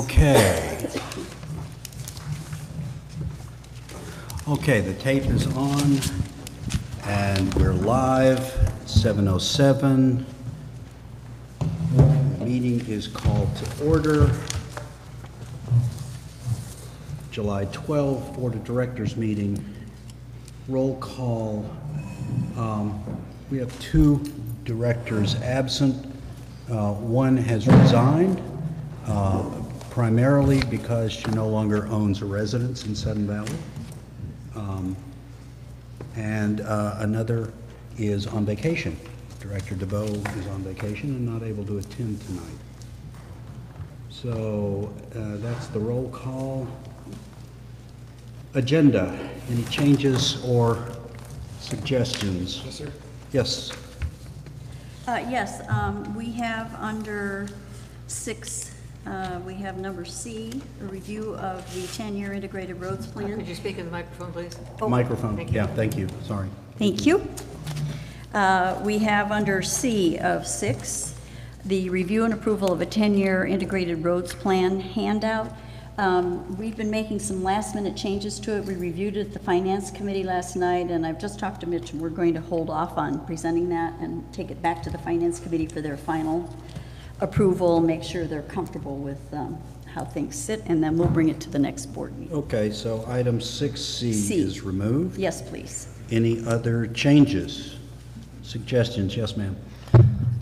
Okay. Okay, the tape is on, and we're live, 7:07. The meeting is called to order. July 12th, Board of Directors meeting. Roll call. We have two directors absent. One has resigned, primarily because she no longer owns a residence in Sudden Valley. And another is on vacation. Director DeBoe is on vacation and not able to attend tonight. So that's the roll call. Agenda, any changes or suggestions? Yes, sir. Yes. Yes, we have under 6, we have number C, a review of the 10-year integrated roads plan. Could you speak in the microphone, please? Oh, Microphone, thank you. yeah, thank you, sorry. Thank you. We have under C of 6, the review and approval of a 10-year integrated roads plan handout. We've been making some last-minute changes to it. We reviewed it at the Finance Committee last night, and I've just talked to Mitch, and we're going to hold off on presenting that and take it back to the Finance Committee for their final approval, make sure they're comfortable with how things sit, and then we'll bring it to the next board meeting. Okay, so item 6C is removed. Yes, please. Any other changes, suggestions? Yes, ma'am.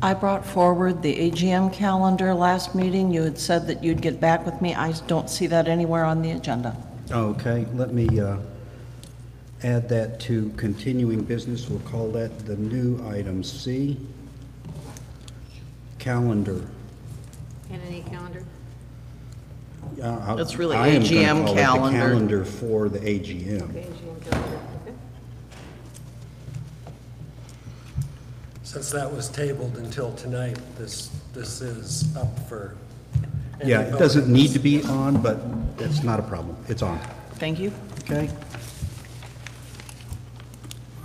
I brought forward the AGM calendar last meeting. You had said that you'd get back with me. I don't see that anywhere on the agenda. Okay, let me add that to continuing business. We'll call that the new item C. Calendar. And any calendar? It's really I am gonna AGM call it the calendar. calendar for the AGM. Okay, AGM calendar, okay. Since that was tabled until tonight, this is up for any Yeah, it vote. doesn't need to be on, but it's not a problem. It's on. Thank you. Okay.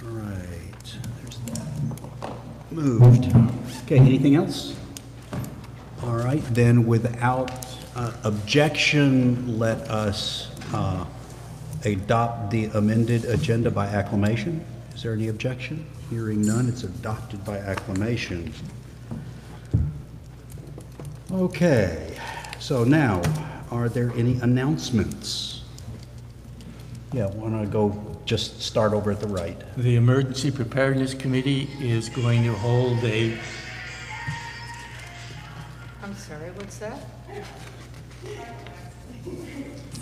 All right. There's that. Moved. Okay, anything else? All right, then without objection, let us adopt the amended agenda by acclamation. Is there any objection? Hearing none, it's adopted by acclamation. Okay, so now, are there any announcements? Yeah, want to go just start over at the right. The Emergency Preparedness Committee is going to hold a, I'm sorry, what's that?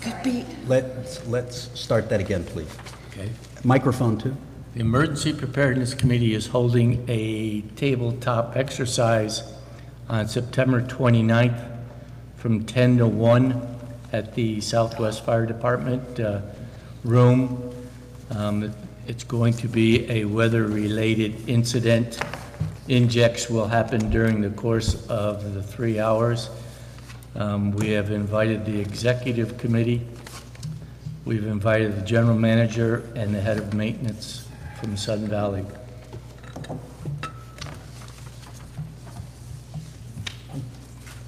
Good beat. Let's start that again, please. okay, Microphone too? the Emergency Preparedness Committee is holding a tabletop exercise on September 29th from 10 to 1 at the Southwest Fire Department room. It's going to be a weather-related incident. Injects will happen during the course of the 3 hours. We have invited the executive committee. We've invited the general manager and the head of maintenance from Sudden Valley.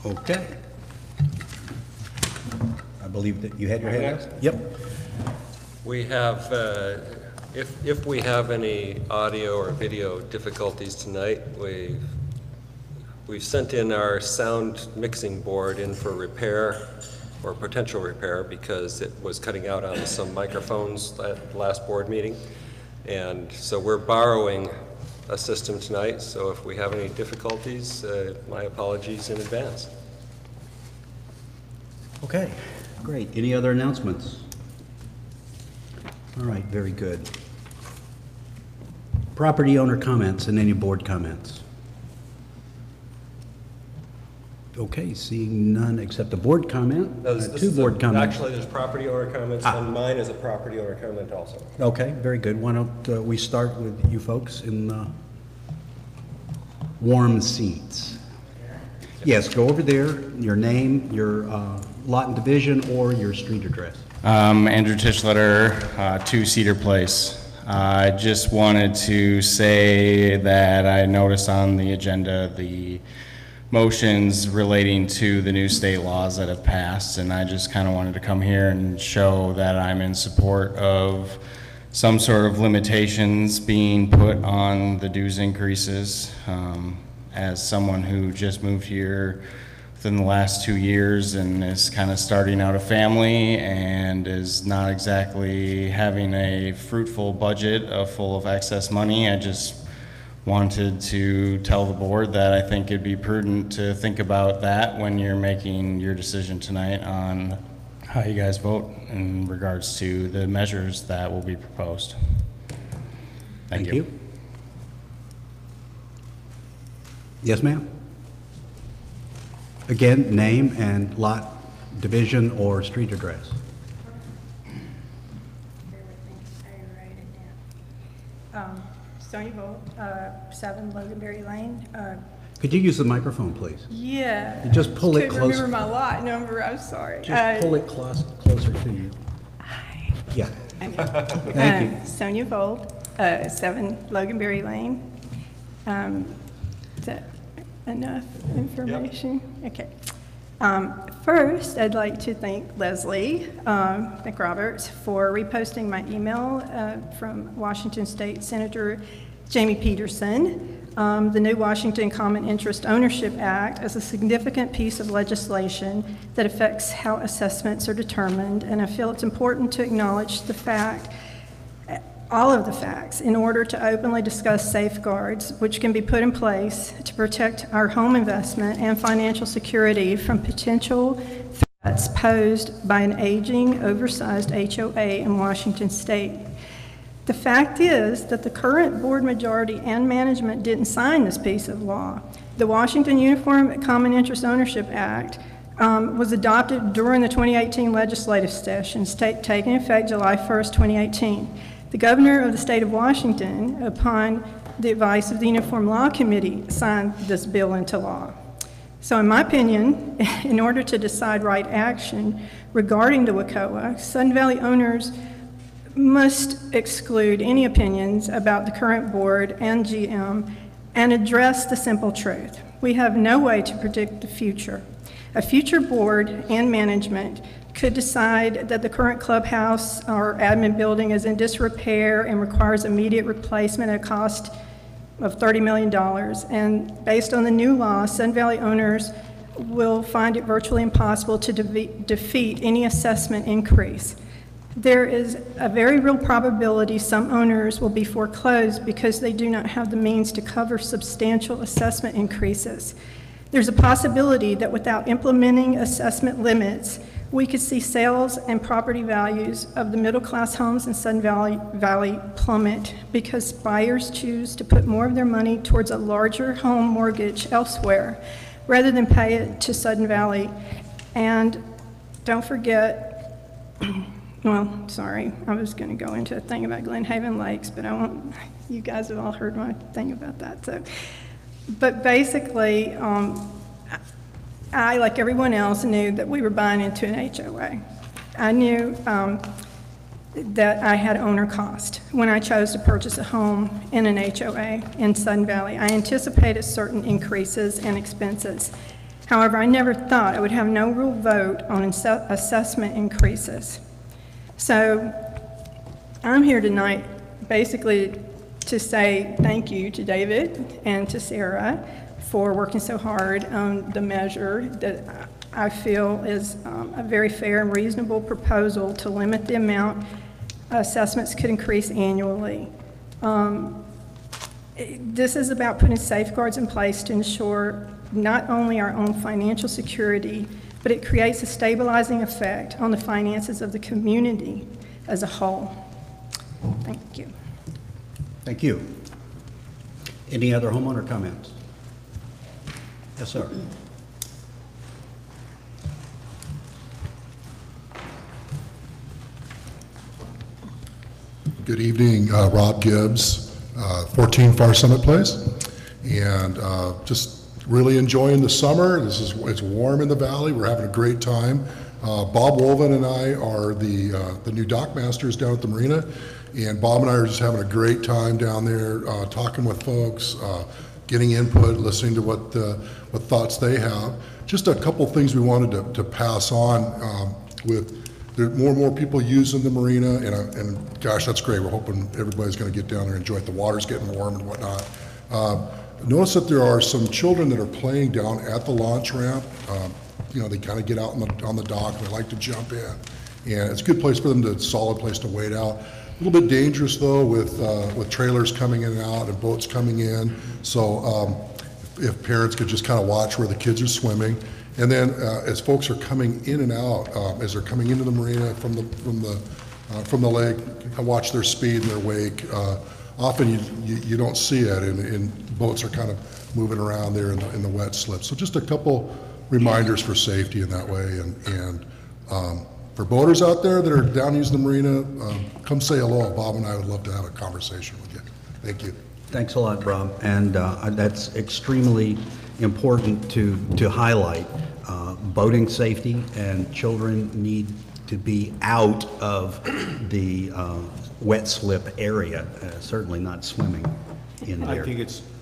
Okay. I believe that you had your hand up? Yep. We have, if we have any audio or video difficulties tonight, we've sent in our sound mixing board in for repair or potential repair because it was cutting out on some microphones at the last board meeting. And so we're borrowing a system tonight, so if we have any difficulties, my apologies in advance. Okay, great. Any other announcements? All right, very good. Property owner comments and any board comments? Okay, seeing none except the board comment. Two board comments. Actually, there's property owner comments, and mine is a property owner comment also. Okay, very good. Why don't we start with you folks in the warm seats? Yes, go over there, your name, your lot and division, or your street address. Andrew Tischletter, 2 Cedar Place. I just wanted to say that I noticed on the agenda the motions relating to the new state laws that have passed, and I just kind of wanted to come here and show that I'm in support of some sort of limitations being put on the dues increases. As someone who just moved here within the last 2 years and is kind of starting out a family and is not exactly having a fruitful budget full of excess money, I just wanted to tell the board that I think it'd be prudent to think about that when you're making your decision tonight on how you guys vote in regards to the measures that will be proposed. Thank you. Yes, ma'am? Again, name and lot division or street address. Bear with me, I write it down. Sonia Volt, 7 Loganberry Lane. Could you use the microphone, please? Yeah. You just pull it Couldn't close. remember my lot number, I'm sorry. Just pull it closer to you. Yeah. Thank you. Sonia Volt, 7 Loganberry Lane. Is that enough information? Okay. First, I'd like to thank Leslie McRoberts for reposting my email from Washington State Senator Jamie Peterson. The new Washington Common Interest Ownership Act is a significant piece of legislation that affects how assessments are determined, and I feel it's important to acknowledge the fact, all of the facts, in order to openly discuss safeguards which can be put in place to protect our home investment and financial security from potential threats posed by an aging, oversized HOA in Washington State. The fact is that the current board majority and management didn't sign this piece of law. The Washington Uniform Common Interest Ownership Act was adopted during the 2018 legislative session, taking effect July 1st, 2018. The governor of the state of Washington, upon the advice of the Uniform Law Committee, signed this bill into law. So in my opinion, in order to decide right action regarding the WCOA, Sun Valley owners must exclude any opinions about the current board and GM and address the simple truth. We have no way to predict the future. A future board and management could decide that the current clubhouse or admin building is in disrepair and requires immediate replacement at a cost of $30 million. And based on the new law, Sun Valley owners will find it virtually impossible to defeat any assessment increase. There is a very real probability some owners will be foreclosed because they do not have the means to cover substantial assessment increases. There's a possibility that without implementing assessment limits, we could see sales and property values of the middle-class homes in Sun Valley plummet because buyers choose to put more of their money towards a larger home mortgage elsewhere rather than pay it to Sun Valley. And don't forget, well, sorry, I was going to go into a thing about Glen Haven Lakes, but I won't, you guys have all heard my thing about that. So, but basically, I, like everyone else, knew that we were buying into an HOA. I knew that I had owner cost when I chose to purchase a home in an HOA in Sun Valley. I anticipated certain increases and expenses. However, I never thought I would have no real vote on assessment increases. So I'm here tonight basically to say thank you to David and to Sarah for working so hard on the measure that I feel is a very fair and reasonable proposal to limit the amount assessments could increase annually. This is about putting safeguards in place to ensure not only our own financial security, but it creates a stabilizing effect on the finances of the community as a whole. Thank you. Thank you. Any other homeowner comments? Yes, sir. Good evening, Rob Gibbs, 14 Far Summit Place, and just really enjoying the summer. It's warm in the valley. We're having a great time. Bob Wolven and I are the new dock masters down at the marina, and Bob and I are just having a great time down there, talking with folks, getting input, listening to what thoughts they have. Just a couple things we wanted to pass on with there more and more people using the marina, and gosh, that's great. We're hoping everybody's going to get down there and enjoy it. The water's getting warm and whatnot. Notice that there are some children that are playing down at the launch ramp. You know, they kind of get out on the dock and they like to jump in. And it's a good place for them, solid place to wait out. A little bit dangerous though with trailers coming in and out and boats coming in. So if parents could just kind of watch where the kids are swimming. And then as folks are coming in and out, as they're coming into the marina from the lake, watch their speed and their wake. Often you don't see it, and boats are kind of moving around there in the wet slip. So just a couple reminders for safety in that way. And for boaters out there that are down using the marina, come say hello. Bob and I would love to have a conversation with you. Thank you. Thanks a lot, Rob. And that's extremely important to highlight. Boating safety, and children need to be out of the wet slip area, certainly not swimming in there.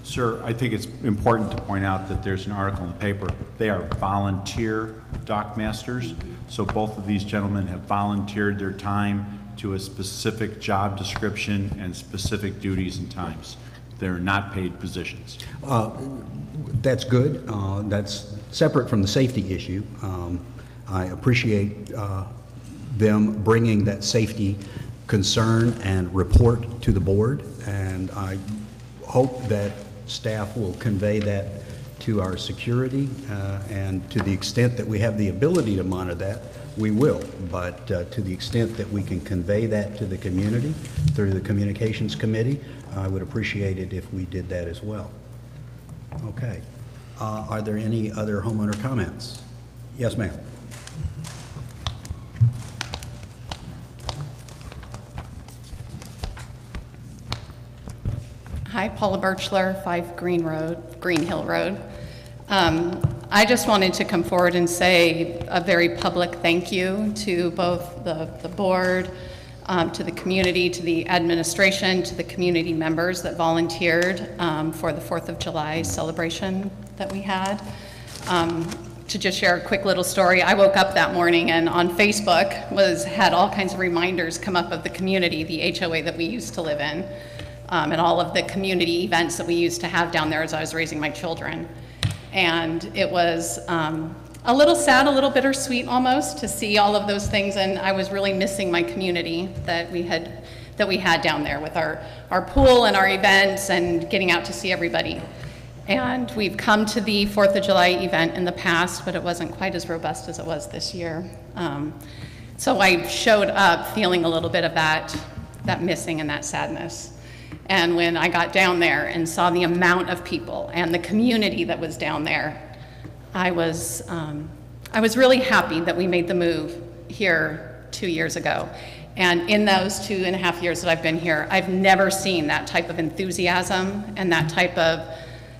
Sir, I think it's important to point out that there's an article in the paper. They are volunteer dock masters, so both of these gentlemen have volunteered their time to a specific job description and specific duties and times. They're not paid positions. That's good. That's separate from the safety issue. I appreciate them bringing that safety concern and report to the board, and I hope that staff will convey that to our security, and to the extent that we have the ability to monitor that, we will. But to the extent that we can convey that to the community through the communications committee, I would appreciate it if we did that as well. Okay. Are there any other homeowner comments? Yes, ma'am. Hi, Paula Birchler, 5 Green Hill Road. I just wanted to come forward and say a very public thank you to both the board, to the community, to the administration, to the community members that volunteered for the 4th of July celebration that we had. To just share a quick little story, I woke up that morning and on Facebook had all kinds of reminders come up of the community, the HOA that we used to live in, and all of the community events that we used to have down there as I was raising my children. And it was a little sad, a little bittersweet almost to see all of those things, and I was really missing my community that we had down there with our pool and our events and getting out to see everybody. And we've come to the 4th of July event in the past, but it wasn't quite as robust as it was this year. So I showed up feeling a little bit of that missing and that sadness. And when I got down there and saw the amount of people and the community that was down there, I was really happy that we made the move here 2 years ago. And in those 2.5 years that I've been here, I've never seen that type of enthusiasm and that type of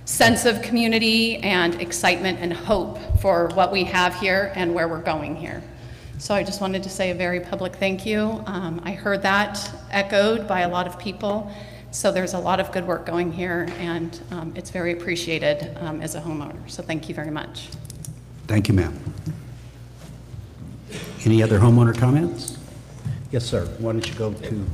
sense of community and excitement and hope for what we have here and where we're going here. So I just wanted to say a very public thank you. I heard that echoed by a lot of people. So there's a lot of good work going here, and it's very appreciated as a homeowner. So thank you very much. Thank you, ma'am. Any other homeowner comments? Yes, sir. Why don't you go to...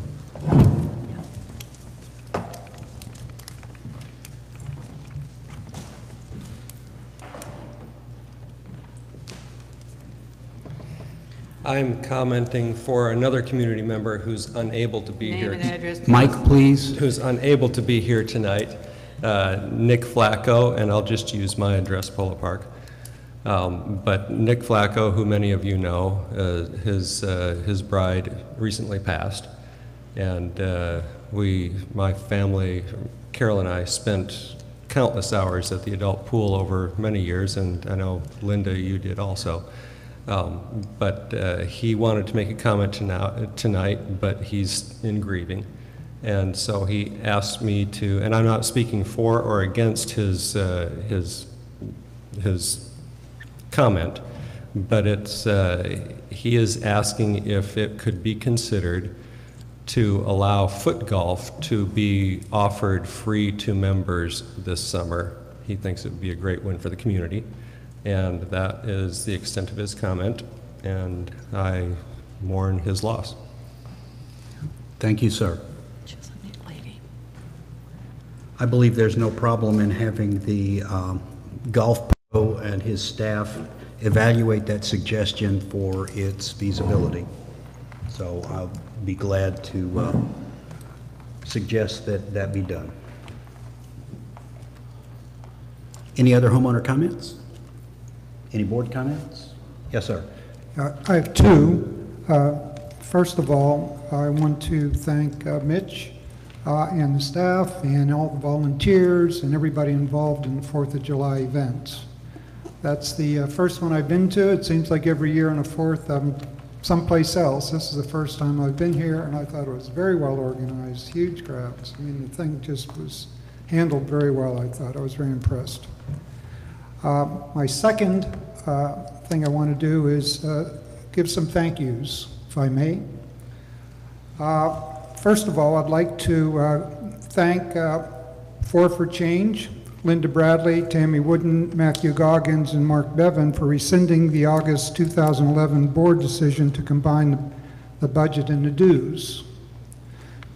I'm commenting for another community member who's unable to be here. Name and address, please. Mike, please. Who's unable to be here tonight, Nick Flacco, and I'll just use my address, Polo Park. But Nick Flacco, who many of you know, his bride recently passed, and my family, Carol and I, spent countless hours at the adult pool over many years, and I know Linda, you did also. But he wanted to make a comment tonight, but he's in grieving. And so he asked me to, and I'm not speaking for or against his comment, but he is asking if it could be considered to allow foot golf to be offered free to members this summer. He thinks it would be a great win for the community, and that is the extent of his comment, and I mourn his loss. Thank you, sir. I believe there's no problem in having the golf pro and his staff evaluate that suggestion for its feasibility. So I'll be glad to suggest that that be done. Any other homeowner comments? Any board comments? Yes, sir. I have two. First of all, I want to thank Mitch and the staff and all the volunteers and everybody involved in the 4th of July events. That's the first one I've been to. It seems like every year on the 4th I'm someplace else. This is the first time I've been here, and I thought it was very well organized, huge crowds. I mean, the thing just was handled very well, I thought. I was very impressed. My second thing I want to do is give some thank yous, if I may. First of all, I'd like to thank Four for Change, Linda Bradley, Tammy Wooden, Matthew Goggins, and Mark Bevan for rescinding the August 2011 board decision to combine the budget and the dues.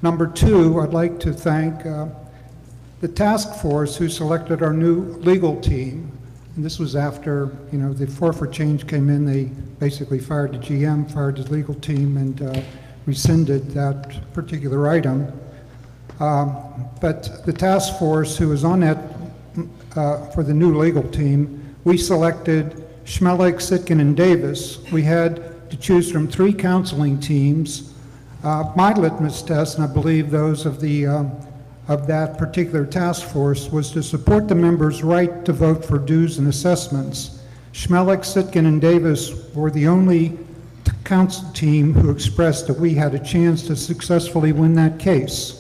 Number two, I'd like to thank the task force who selected our new legal team. And this was after, the Four for Change came in. They basically fired the GM, fired his legal team, and rescinded that particular item. But the task force who was on that for the new legal team, we selected Schmelik, Sitkin, and Davis. We had to choose from 3 counseling teams. My litmus test, and I believe those of that particular task force, was to support the members' right to vote for dues and assessments. Schmelik, Sitkin, and Davis were the only council team who expressed that we had a chance to successfully win that case.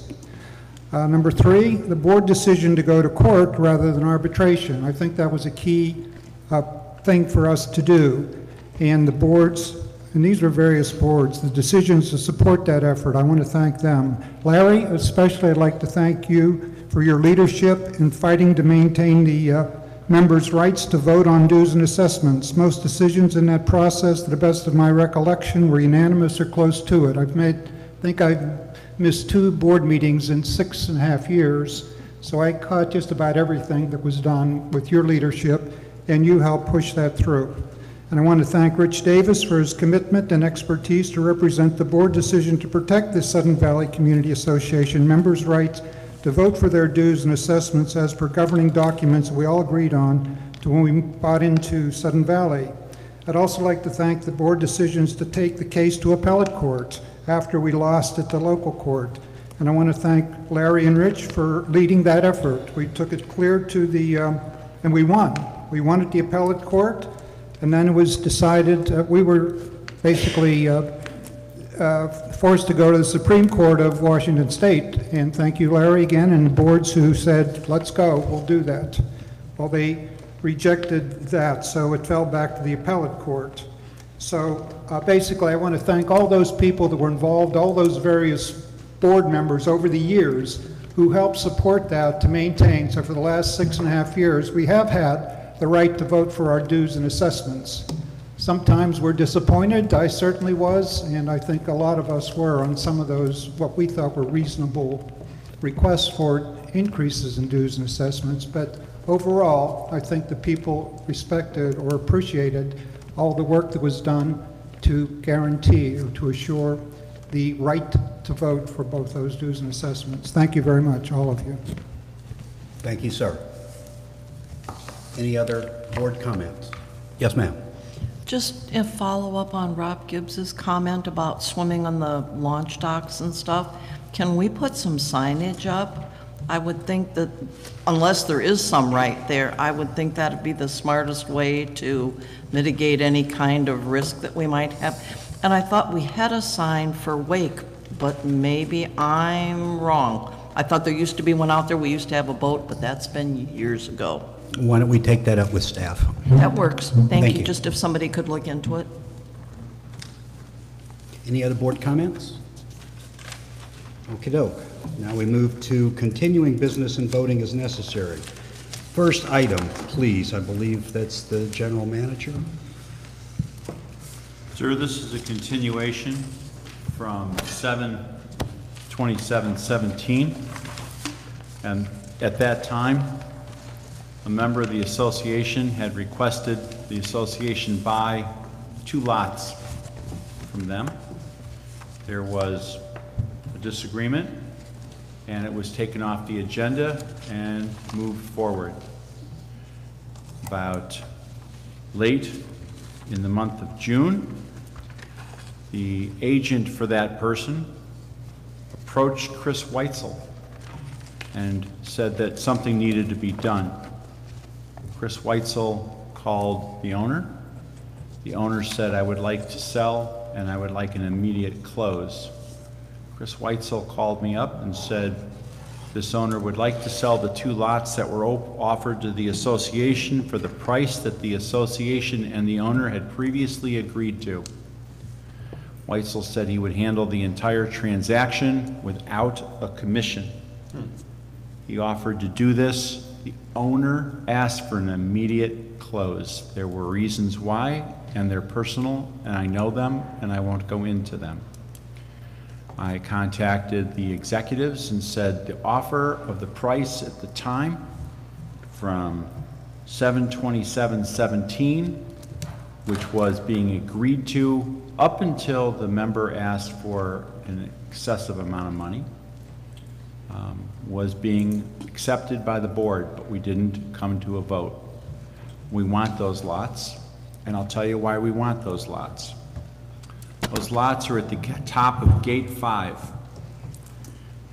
Number 3, the board decision to go to court rather than arbitration. I think that was a key thing for us to do. And the boards, and these were various boards, the decisions to support that effort, I want to thank them. Larry, especially, I'd like to thank you for your leadership in fighting to maintain the members' rights to vote on dues and assessments. Most decisions in that process, to the best of my recollection, were unanimous or close to it. I think I've missed 2 board meetings in 6.5 years, so I caught just about everything that was done with your leadership, and you helped push that through. And I want to thank Rich Davis for his commitment and expertise to represent the board decision to protect the Sudden Valley Community Association members' rights to vote for their dues and assessments as per governing documents we all agreed on to when we bought into Sudden Valley. I'd also like to thank the board decisions to take the case to appellate court after we lost at the local court. And I want to thank Larry and Rich for leading that effort. We took it clear to the, and we won. We won at the appellate court, and then it was decided, we were basically forced to go to the Supreme Court of Washington State. And thank you, Larry, again, and the boards who said, let's go, we'll do that. Well, they rejected that, so it fell back to the appellate court. So basically, I want to thank all those people that were involved, all those various board members over the years who helped support that to maintain. So for the last 6.5 years, we have had the right to vote for our dues and assessments. Sometimes we're disappointed. I certainly was, and I think a lot of us were on some of those, what we thought were reasonable requests for increases in dues and assessments. But overall, I think the people respected or appreciated all the work that was done to guarantee or to assure the right to vote for both those dues and assessments. Thank you very much, all of you. Thank you, sir. Any other board comments? Yes, ma'am. Just a follow-up on Rob Gibbs's comment about swimming on the launch docks and stuff. Can we put some signage up? I would think that, unless there is some right there, I would think that would be the smartest way to mitigate any kind of risk that we might have. And I thought we had a sign for wake, but maybe I'm wrong. I thought there used to be one out there. We used to have a boat, but that's been years ago. Why don't we take that up with staff? That works. Thank Thank you. you. Just if somebody could look into it. Any other board comments? Okey-doke. Now we move to continuing business and voting as necessary. First item, please. I believe that's the general manager. Sir, this is a continuation from 7/27/17. And at that time, a member of the association had requested the association buy 2 lots from them. There was a disagreement, and it was taken off the agenda and moved forward. About late in the month of June, the agent for that person approached Chris Weitzel and said that something needed to be done. Chris Weitzel called the owner. The owner said, "I would like to sell and I would like an immediate close." Chris Weitzel called me up and said, this owner would like to sell the 2 lots that were offered to the association for the price that the association and the owner had previously agreed to. Weitzel said he would handle the entire transaction without a commission. He offered to do this. The owner asked for an immediate close. There were reasons why, and they're personal, and I know them, and I won't go into them. I contacted the executives and said the offer of the price at the time from 7/27/17, which was being agreed to up until the member asked for an excessive amount of money, was being accepted by the board, but we didn't come to a vote. We want those lots, and I'll tell you why we want those lots. Those lots are at the top of Gate 5.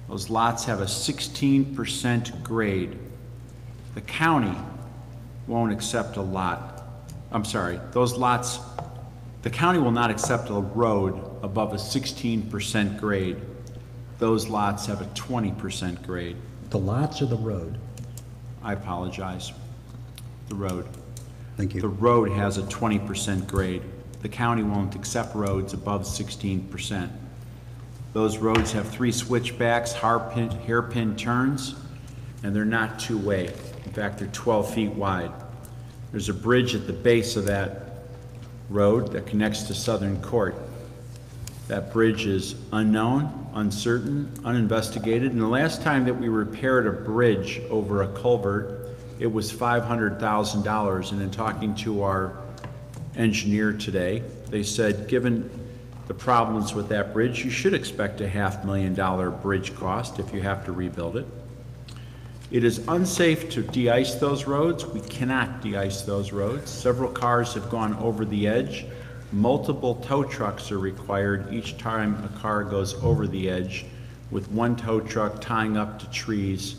Those lots have a 16% grade. The county won't accept a lot. I'm sorry, those lots, the county will not accept a road above a 16% grade. Those lots have a 20% grade. The lots or the road? I apologize. The road. Thank you. The road has a 20% grade. The county won't accept roads above 16%. Those roads have 3 switchbacks, hairpin turns, and they're not two-way. In fact, they're 12 feet wide. There's a bridge at the base of that road that connects to Southern Court. That bridge is unknown, uncertain, uninvestigated, and the last time that we repaired a bridge over a culvert, it was $500,000, and in talking to our engineer today, they said, given the problems with that bridge, you should expect a $500,000 bridge cost if you have to rebuild it. It is unsafe to de-ice those roads. We cannot de-ice those roads. Several cars have gone over the edge. Multiple tow trucks are required each time a car goes over the edge, with one tow truck tying up to trees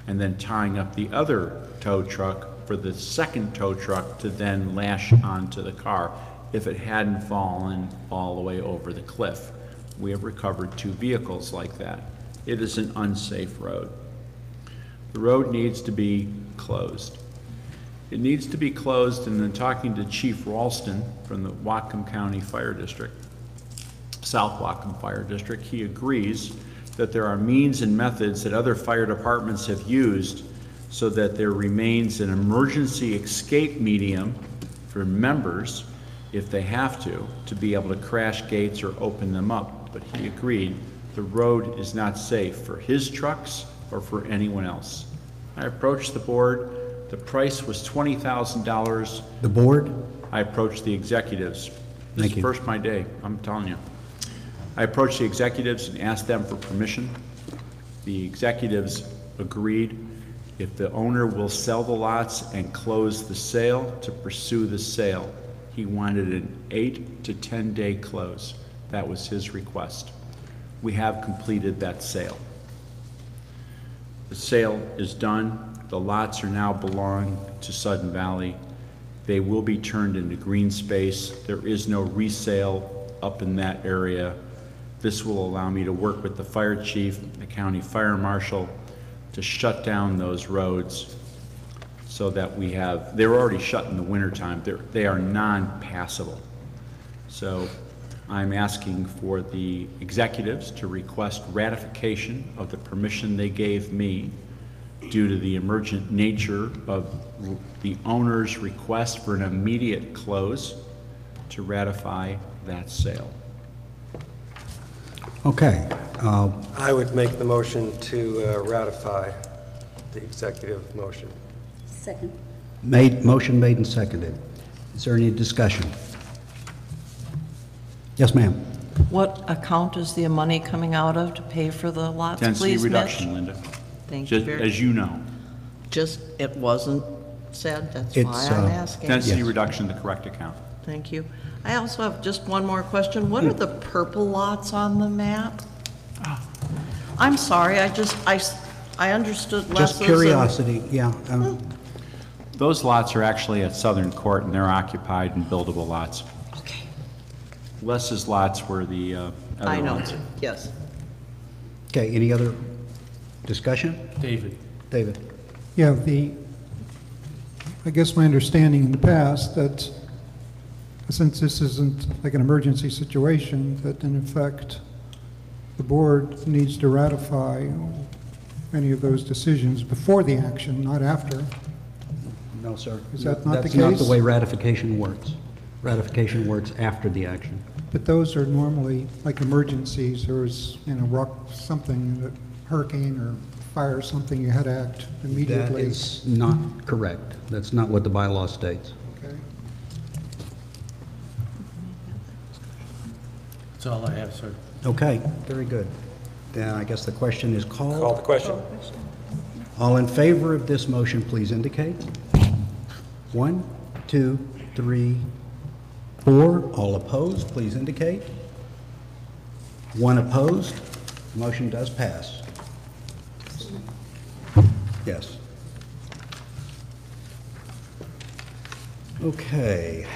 and then tying up the other tow truck for the second tow truck to then lash onto the car if it hadn't fallen all the way over the cliff. We have recovered 2 vehicles like that. It is an unsafe road. The road needs to be closed. It needs to be closed, and in talking to Chief Ralston from the Whatcom County Fire District, South Whatcom Fire District, he agrees that there are means and methods that other fire departments have used so that there remains an emergency escape medium for members, if they have to be able to crash gates or open them up. But he agreed the road is not safe for his trucks or for anyone else. I approached the board. The price was $20,000. The board? I approached the executives. This Thank is you. first my day, I'm telling you. I approached the executives and asked them for permission. The executives agreed if the owner will sell the lots and close the sale, to pursue the sale. He wanted an 8 to 10 day close. That was his request. We have completed that sale. The sale is done. The lots are now belong to Sudden Valley. They will be turned into green space. There is no resale up in that area. This will allow me to work with the fire chief, the county fire marshal, to shut down those roads so that we have, they're already shut in the wintertime. They are non-passable. So I'm asking for the executives to request ratification of the permission they gave me due to the emergent nature of the owner's request for an immediate close to ratify that sale. Okay. I would make the motion to ratify the executive motion. Second. Motion made and seconded. Is there any discussion? Yes, ma'am. What account is the money coming out of to pay for the lots, Density please, reduction, Mitch? Linda. Thank you Just very, as you know. just, it wasn't said, that's It's, why I'm asking. Density Yes. reduction, the correct account. Thank you. I also have just one more question. What are the purple lots on the map? I'm sorry, I understood less. Just curiosity, yeah. Those lots are actually at Southern Court, and they're occupied and buildable lots. Okay, Les's lots were the other I know, ones. yes. Okay, any other discussion? David. Yeah, I guess my understanding in the past that since this isn't like an emergency situation, that in effect, the board needs to ratify any of those decisions before the action, not after. No, sir. Is that not the That's not case? the way ratification works. Ratification works after the action. But those are normally like emergencies, or is, something, hurricane or fire, something, you had to act That immediately. is not correct. That's not what the bylaw states. Okay. That's all I have, sir. Okay, very good. Then I guess the question is called. Call the question. All in favor of this motion, please indicate. 1, 2, 3, 4. All opposed, please indicate. 1 opposed. Motion does pass. Yes. Okay.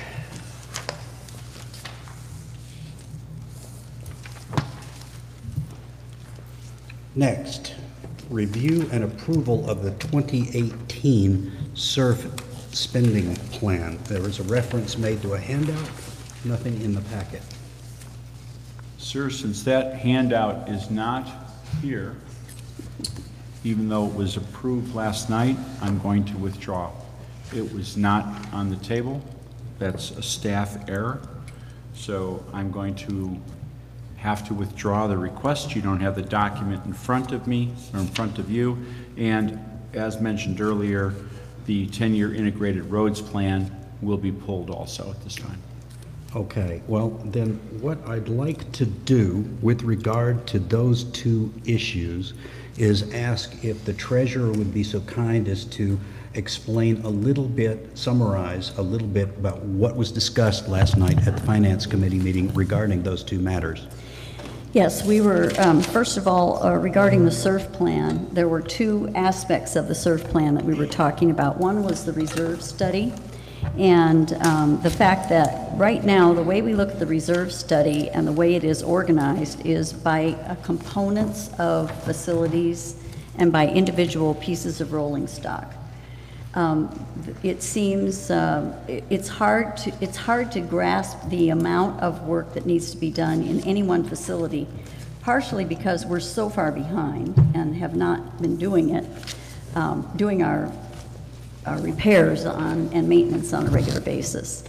Next, review and approval of the 2018 SURF spending plan. There is a reference made to a handout, nothing in the packet. Sir, since that handout is not here, even though it was approved last night, I'm going to withdraw. It was not on the table. That's a staff error. So I'm going to have to withdraw the request. You don't have the document in front of me or in front of you. And as mentioned earlier, the 10-year integrated roads plan will be pulled also at this time. Okay, well, then what I'd like to do with regard to those two issues is ask if the treasurer would be so kind as to explain a little bit, summarize a little bit about what was discussed last night at the Finance Committee meeting regarding those two matters. Yes, we were, first of all, regarding the SURF plan, there were two aspects of the SURF plan that we were talking about. One was the reserve study, and the fact that right now, the way we look at the reserve study and the way it is organized is by components of facilities and by individual pieces of rolling stock. It seems it's hard to grasp the amount of work that needs to be done in any one facility, partially because we're so far behind and have not been doing it, doing our repairs on and maintenance on a regular basis.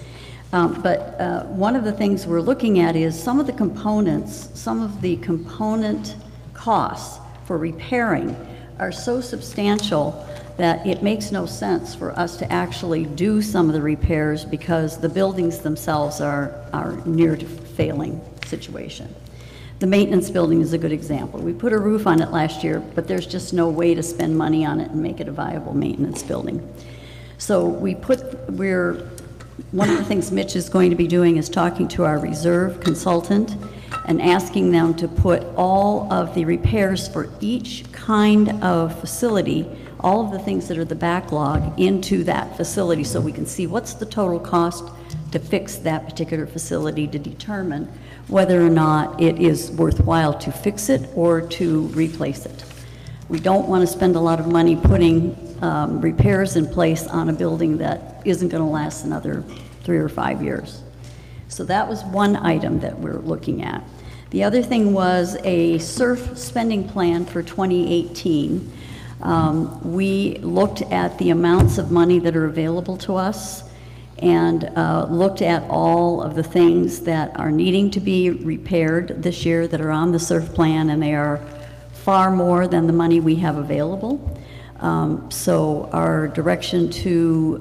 But one of the things we're looking at is some of the component costs for repairing are so substantial that it makes no sense for us to actually do some of the repairs because the buildings themselves are near to failing situation. The maintenance building is a good example. We put a roof on it last year, but there's just no way to spend money on it and make it a viable maintenance building. So one of the things Mitch is going to be doing is talking to our reserve consultant and asking them to put all of the repairs for each kind of facility, all of the things that are the backlog, into that facility so we can see what's the total cost to fix that particular facility to determine whether or not it is worthwhile to fix it or to replace it. We don't want to spend a lot of money putting repairs in place on a building that isn't going to last another 3 or 5 years. So that was one item that we're looking at. The other thing was a SURF spending plan for 2018. We looked at the amounts of money that are available to us and looked at all of the things that are needing to be repaired this year that are on the SURF plan, and they are far more than the money we have available. So our direction to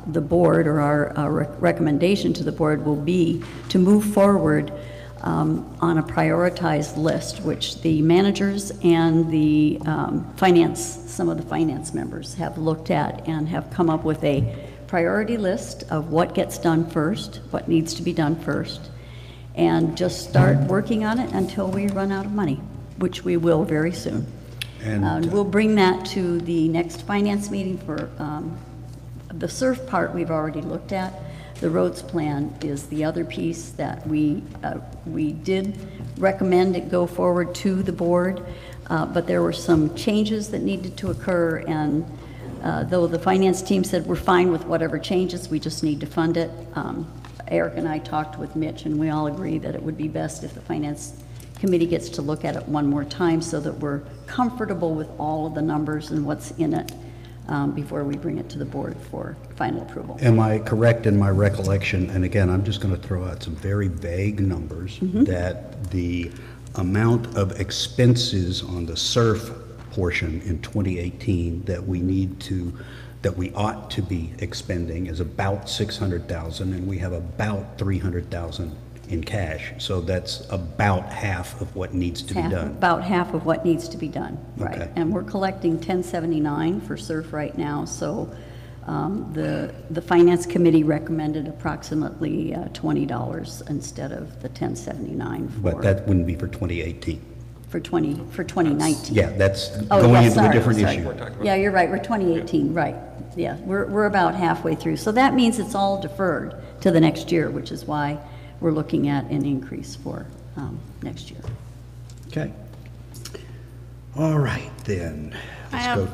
the board, or our recommendation to the board, will be to move forward on a prioritized list, which the managers and the some of the finance members have looked at and have come up with a priority list of what gets done first, what needs to be done first, and just start working on it until we run out of money, which we will very soon. And we'll bring that to the next finance meeting. For the SURF part we've already looked at. The roads plan is the other piece that we did recommend it go forward to the board, but there were some changes that needed to occur, and though the finance team said we're fine with whatever changes, we just need to fund it. Eric and I talked with Mitch, and we all agree that it would be best if the finance committee gets to look at it one more time so that we're comfortable with all of the numbers and what's in it before we bring it to the board for final approval. Am I correct in my recollection, and again, I'm just going to throw out some very vague numbers, that the amount of expenses on the SURF portion in 2018 that we ought to be expending is about 600,000, and we have about 300,000 in cash. So that's about half of what needs to be done. About half of what needs to be done, right. Okay. And we're collecting 1079 for SURF right now, so the finance committee recommended approximately $20 instead of the 1079 for. But that wouldn't be for 2018. For 2019. Yeah, that's Oh, going yeah, into sorry, a different sorry. issue. Yeah, you're right, we're 2018, right. Yeah, we're about halfway through. So that means it's all deferred to the next year, which is why we're looking at an increase for next year. Okay. All right, then. Let's go.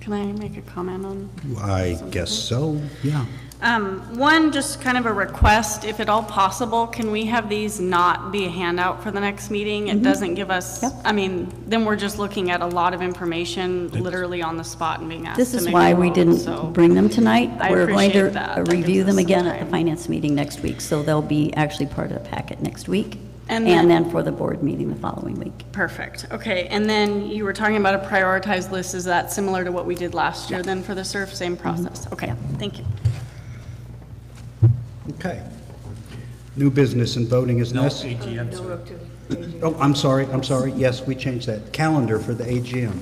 Can I make a comment on? I guess so, yeah. One, just kind of a request, if at all possible, can we have these not be a handout for the next meeting? It doesn't give us, I mean, then we're just looking at a lot of information literally on the spot and being asked to make This is a why we vote, didn't so bring them tonight. I We're going to appreciate that. That review gives them us some again at the time. finance meeting next week, so they'll be actually part of the packet next week. And And then- then for the board meeting the following week. Perfect, okay, and then you were talking about a prioritized list, is that similar to what we did last year then for the SURF, same process? Okay, thank you. Okay. New business and voting is No necessary. AGM, sir. Oh, I'm sorry. Yes, we changed that. Calendar for the AGM.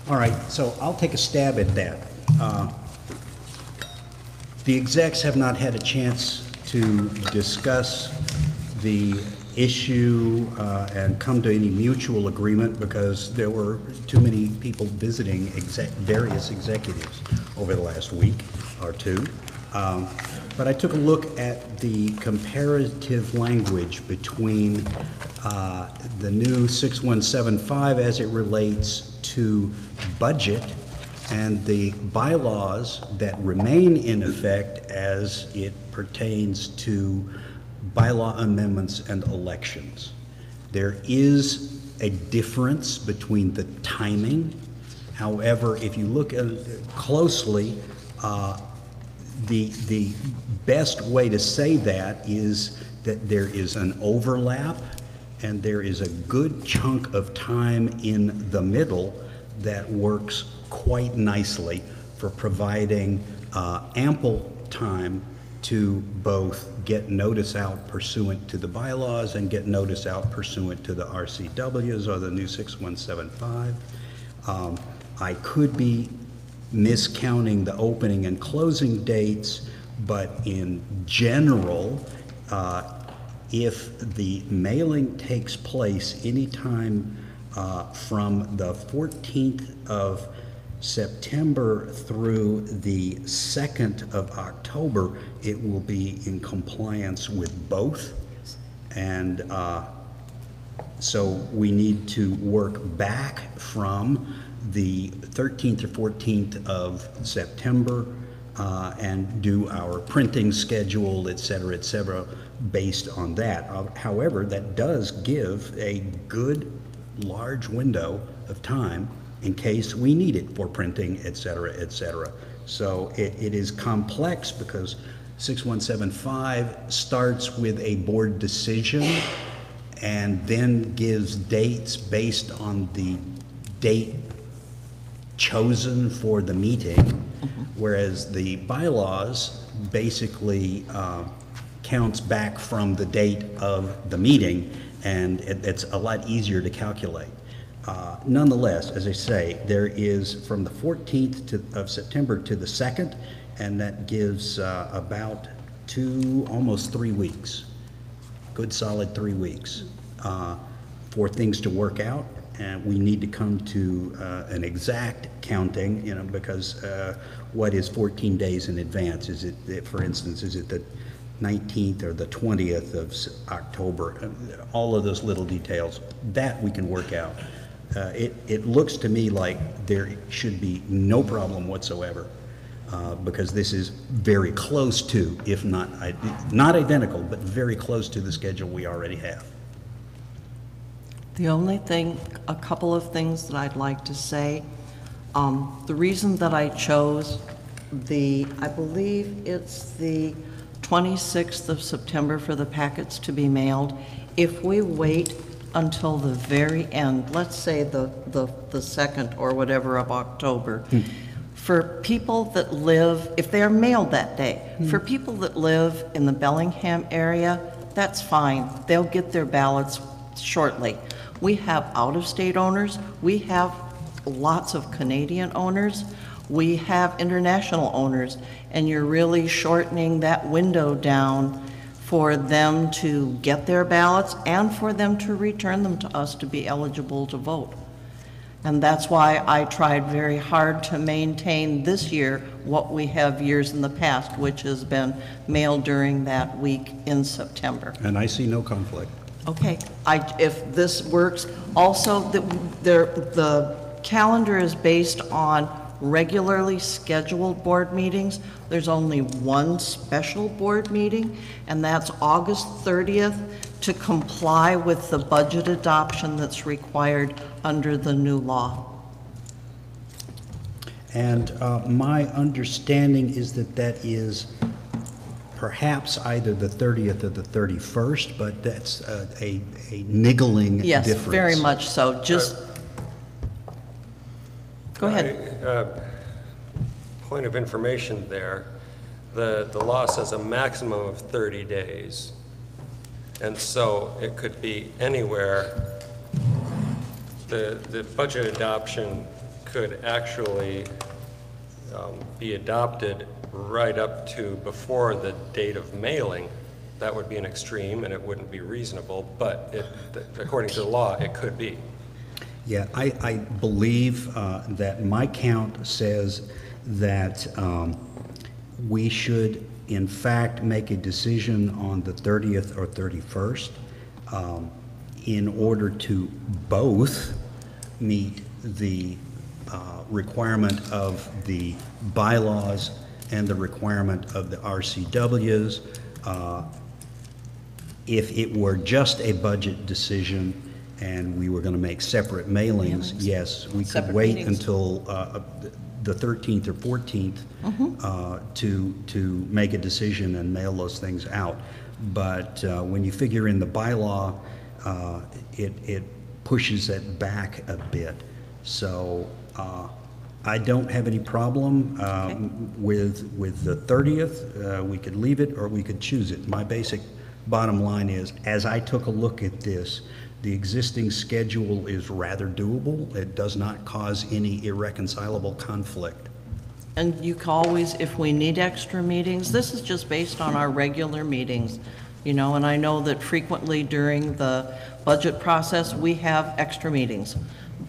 All right, so I'll take a stab at that. The execs have not had a chance to discuss the issue and come to any mutual agreement because there were too many people visiting various executives over the last week or two. But I took a look at the comparative language between the new 6175 as it relates to budget and the bylaws that remain in effect as it pertains to bylaw amendments and elections. There is a difference between the timing. However, if you look at it closely, the best way to say that is that there is an overlap and there is a good chunk of time in the middle that works quite nicely for providing ample time to both get notice out pursuant to the bylaws and get notice out pursuant to the RCWs or the new 6175. I could be miscounting the opening and closing dates, but in general, if the mailing takes place anytime from the 14th of September through the 2nd of October, it will be in compliance with both. And so we need to work back from the 13th or 14th of September and do our printing schedule, et cetera, based on that. However, that does give a good, large window of time in case we need it for printing, et cetera, et cetera. So it is complex because 6175 starts with a board decision and then gives dates based on the date chosen for the meeting, whereas the bylaws basically counts back from the date of the meeting, and it's a lot easier to calculate. Nonetheless, as I say, there is from the 14th of September to the 2nd, and that gives about almost 3 weeks, good solid 3 weeks for things to work out. And we need to come to an exact counting, you know, because what is 14 days in advance? Is it, for instance, is it the 19th or the 20th of October? All of those little details, that we can work out. It looks to me like there should be no problem whatsoever, because this is very close to, if not identical, but very close to the schedule we already have. The only thing, a couple of things that I'd like to say, the reason that I chose I believe it's the 26th of September for the packets to be mailed. If we wait until the very end, let's say the 2nd or whatever of October, for people that live, if they're mailed that day, for people that live in the Bellingham area, that's fine. They'll get their ballots shortly. We have out-of-state owners. We have lots of Canadian owners. We have international owners, and you're really shortening that window down for them to get their ballots and for them to return them to us to be eligible to vote. And that's why I tried very hard to maintain this year what we have years in the past, which has been mailed during that week in September. And I see no conflict. Okay, if this works, also the calendar is based on regularly scheduled board meetings. There's only one special board meeting, and that's August 30th to comply with the budget adoption that's required under the new law. And my understanding is that is perhaps either the 30th or the 31st, but that's a niggling difference. Yes, very much so. Just go ahead. Point of information there, the law says a maximum of 30 days. And so it could be anywhere. The budget adoption could actually be adopted right up to before the date of mailing. That would be an extreme and it wouldn't be reasonable, but according to the law, it could be. Yeah, I believe that my count says that we should, in fact, make a decision on the 30th or 31st in order to both meet the requirement of the bylaws and the requirement of the RCWs. If it were just a budget decision and we were going to make separate mailings, yes, we could wait until the 13th or 14th to make a decision and mail those things out. But when you figure in the bylaw, it pushes it back a bit. So I don't have any problem with the 30th. We could leave it or we could choose it. My basic bottom line is, as I took a look at this, the existing schedule is rather doable. It does not cause any irreconcilable conflict. And you can always, if we need extra meetings, this is just based on our regular meetings, you know, and I know that frequently during the budget process, we have extra meetings,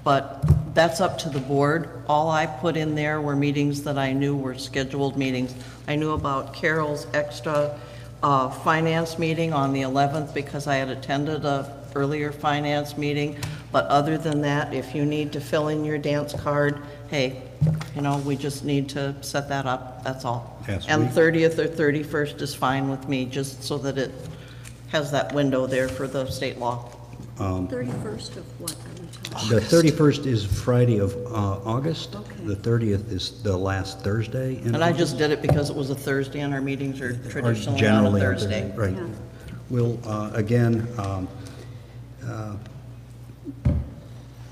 but that's up to the board. All I put in there were meetings that I knew were scheduled meetings. I knew about Carol's extra finance meeting on the 11th because I had attended a earlier finance meeting, but other than that, if you need to fill in your dance card, hey, you know, we just need to set that up, that's all. Yes, and 30th or 31st is fine with me, just so that it has that window there for the state law. 31st of what are we talking? The 31st is Friday of August. Okay. The 30th is the last Thursday in And I August. just did it because it was a Thursday and our meetings are Or traditionally on a generally Thursday. Right. Yeah. We'll, again,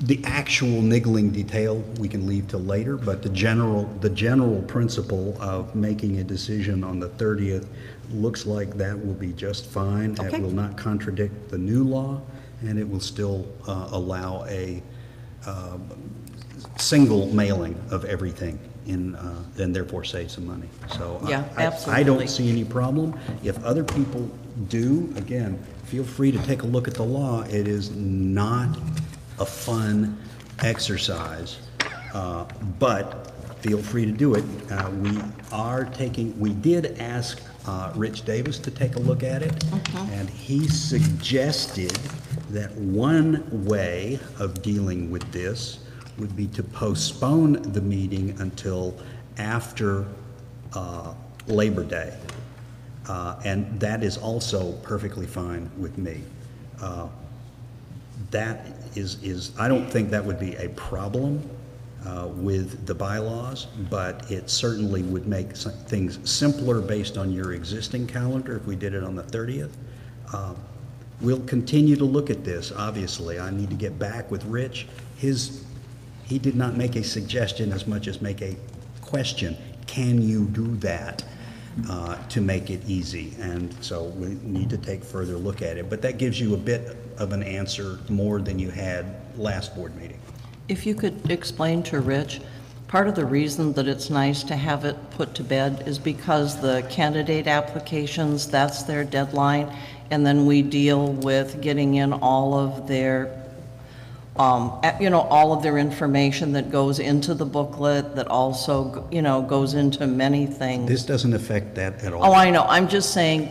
the actual niggling detail we can leave till later, but the general principle of making a decision on the 30th looks like that will be just fine. That Okay. will not contradict the new law, and it will still allow a single mailing of everything and therefore save some money. So Yeah, I absolutely. don't see any problem. If other people do, again, feel free to take a look at the law. It is not a fun exercise, but feel free to do it. We did ask Rich Davis to take a look at it, and he suggested that one way of dealing with this would be to postpone the meeting until after Labor Day. And that is also perfectly fine with me. That is, I don't think that would be a problem with the bylaws, but it certainly would make things simpler based on your existing calendar if we did it on the 30th. We'll continue to look at this, obviously. I need to get back with Rich. He did not make a suggestion as much as make a question. Can you do that? To make it easy, and so we need to take further look at it. But that gives you a bit of an answer more than you had last board meeting. If you could explain to Rich, part of the reason that it's nice to have it put to bed is because the candidate applications, that's their deadline, and then we deal with getting in all of their all of their information that goes into the booklet, that also, goes into many things. This doesn't affect that at all. Oh, I know. I'm just saying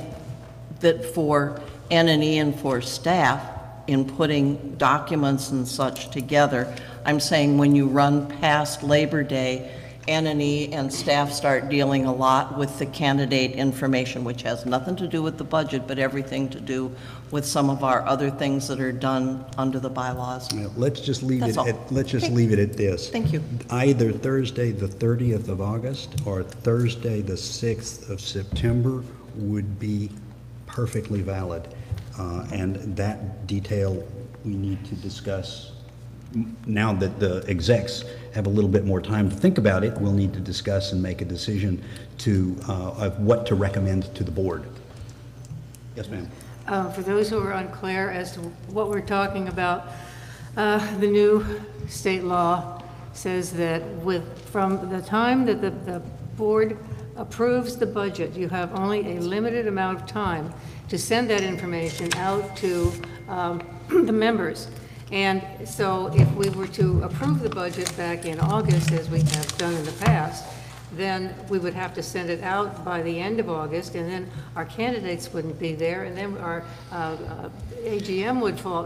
that for N&E and for staff, in putting documents and such together, I'm saying when you run past Labor Day, N&E and staff start dealing a lot with the candidate information, which has nothing to do with the budget, but everything to do with some of our other things that are done under the bylaws. Yeah, let's just leave That's all. leave it at this. Thank you. Either Thursday, the 30th of August, or Thursday, the 6th of September would be perfectly valid. And that detail we need to discuss. Now that the execs have a little bit more time to think about it, we'll need to discuss and make a decision of what to recommend to the board. Yes, ma'am. For those who are unclear as to what we're talking about, the new state law says that from the time that the board approves the budget, you have only a limited amount of time to send that information out to the members. And so if we were to approve the budget back in August, as we have done in the past, then we would have to send it out by the end of August, and then our candidates wouldn't be there, and then our AGM would fall.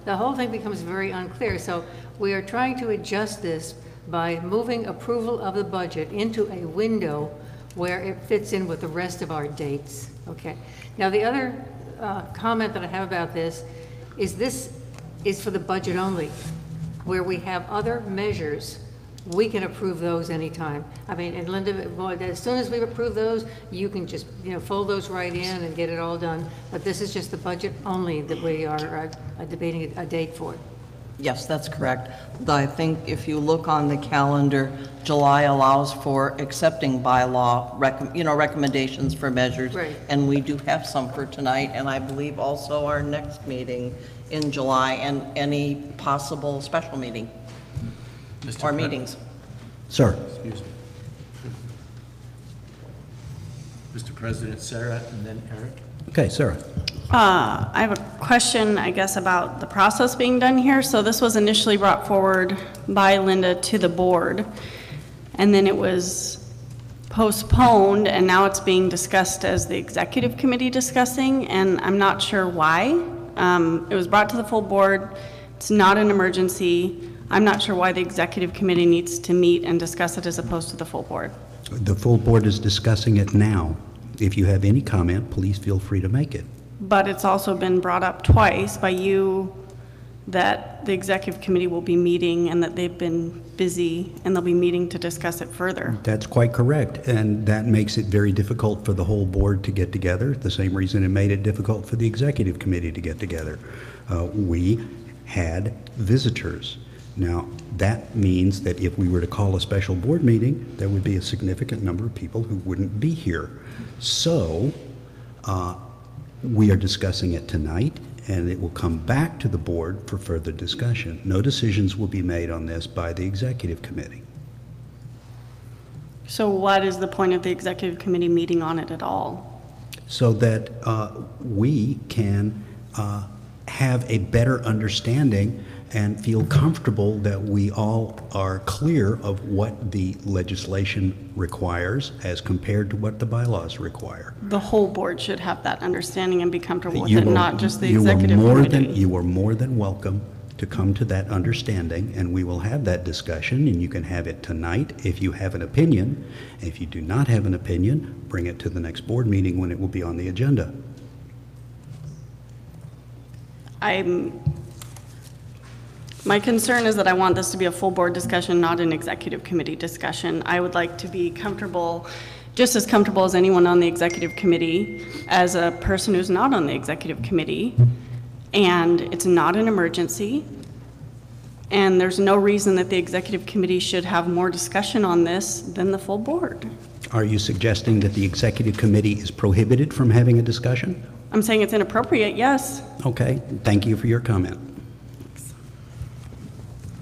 The whole thing becomes very unclear. So we are trying to adjust this by moving approval of the budget into a window where it fits in with the rest of our dates. Okay. Now, the other comment that I have about this is for the budget only, where we have other measures. We can approve those anytime. I mean, and Linda, boy, as soon as we approve those, you can just, fold those right in and get it all done. But this is just the budget only that we are debating a date for. Yes, that's correct. I think if you look on the calendar, July allows for accepting bylaw, recommendations for measures. Right. And we do have some for tonight, and I believe also our next meeting in July, and any possible special meeting or meetings. Sir. Excuse me. Mr. President, Sarah, and then Eric. Okay, Sarah. I have a question, I guess, about the process being done here. So this was initially brought forward by Linda to the board, and then it was postponed, and now it's being discussed as the executive committee discussing, and I'm not sure why. It was brought to the full board. It's not an emergency. I'm not sure why the executive committee needs to meet and discuss it as opposed to the full board. The full board is discussing it now. If you have any comment, please feel free to make it. but it's also been brought up twice by you that the executive committee will be meeting and that they've been busy and they'll be meeting to discuss it further. That's quite correct, and that makes it very difficult for the whole board to get together, the same reason it made it difficult for the executive committee to get together. We had visitors. Now, that means that if we were to call a special board meeting, there would be a significant number of people who wouldn't be here. So, we are discussing it tonight, and it will come back to the board for further discussion. No decisions will be made on this by the executive committee. So what is the point of the executive committee meeting on it at all? So that we can have a better understanding and feel comfortable that we all are clear of what the legislation requires as compared to what the bylaws require. The whole board should have that understanding and be comfortable with it, not just the executive committee. You are more than welcome to come to that understanding, and we will have that discussion, and you can have it tonight if you have an opinion. If you do not have an opinion, bring it to the next board meeting when it will be on the agenda. My concern is that I want this to be a full board discussion, not an executive committee discussion. I would like to be comfortable, just as comfortable as anyone on the executive committee, as a person who's not on the executive committee, and it's not an emergency, and there's no reason that the executive committee should have more discussion on this than the full board. Are you suggesting that the executive committee is prohibited from having a discussion? I'm saying it's inappropriate, yes. Okay, thank you for your comment.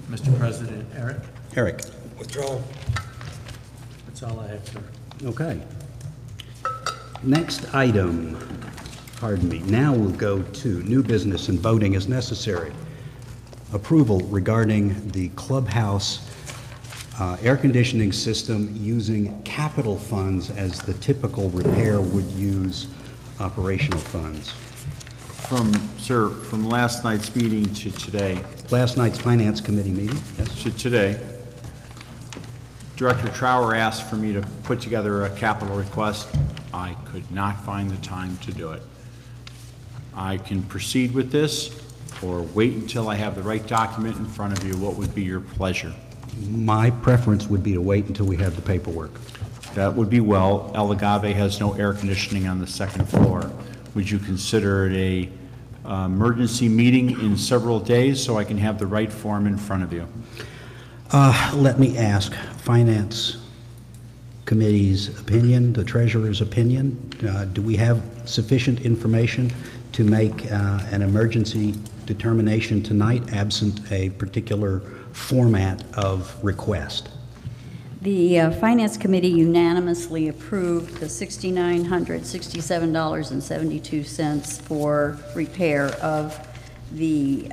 Mr. President, Eric? Eric? Withdraw. That's all I have, sir. Okay. Next item, pardon me, now we'll go to new business and voting as necessary. Approval regarding the clubhouse air conditioning system using capital funds as the typical repair would use operational funds. Sir, from last night's meeting to today. Last night's Finance Committee meeting, yes. To today, Director Trower asked for me to put together a capital request. I could not find the time to do it. I can proceed with this or wait until I have the right document in front of you. What would be your pleasure? My preference would be to wait until we have the paperwork. That would be well. El Agave has no air conditioning on the second floor. Would you consider it a emergency meeting in several days so I can have the right form in front of you? Let me ask, Finance Committee's opinion, the Treasurer's opinion, do we have sufficient information to make an emergency determination tonight absent a particular format of request? The Finance Committee unanimously approved the $6,967.72 for repair of the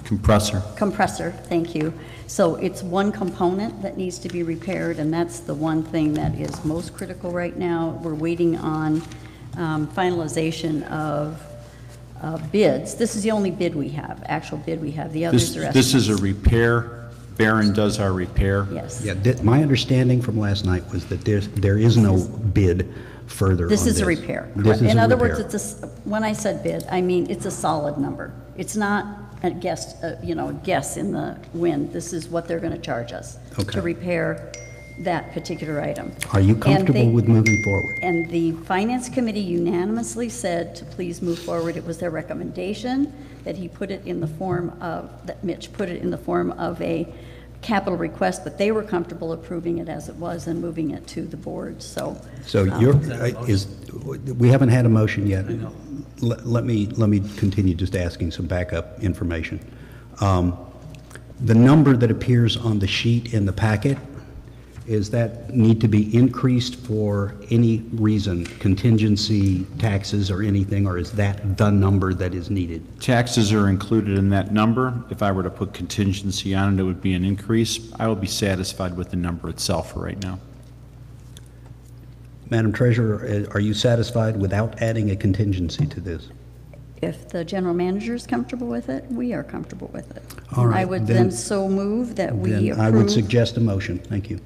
Compressor. compressor, thank you. So it's one component that needs to be repaired, and that's the one thing that is most critical right now. We're waiting on finalization of bids. This is the only bid we have, actual bid we have. The others are estimates. This is a repair. Barron does our repair. Yes. Yeah, my understanding from last night was that there is no bid further on this. This is a repair. This is In a other repair. words, when I said bid, I mean it's a solid number. It's not a guess, guess in the wind. This is what they're going to charge us to repair that particular item. Are you comfortable with moving forward? And the Finance Committee unanimously said to please move forward. It was their recommendation that he put it in the form of, that Mitch put it in the form of a capital request, but they were comfortable approving it as it was and moving it to the board, so. So we haven't had a motion yet. Let me continue just asking some backup information. The number that appears on the sheet in the packet, is that need to be increased for any reason, contingency, taxes, or anything, or is that the number that is needed? Taxes are included in that number. If I were to put contingency on it, it would be an increase. I will be satisfied with the number itself for right now. Madam Treasurer, are you satisfied without adding a contingency to this? If the general manager is comfortable with it, we are comfortable with it. All right, I would then so move that we approve. I would suggest a motion. Thank you.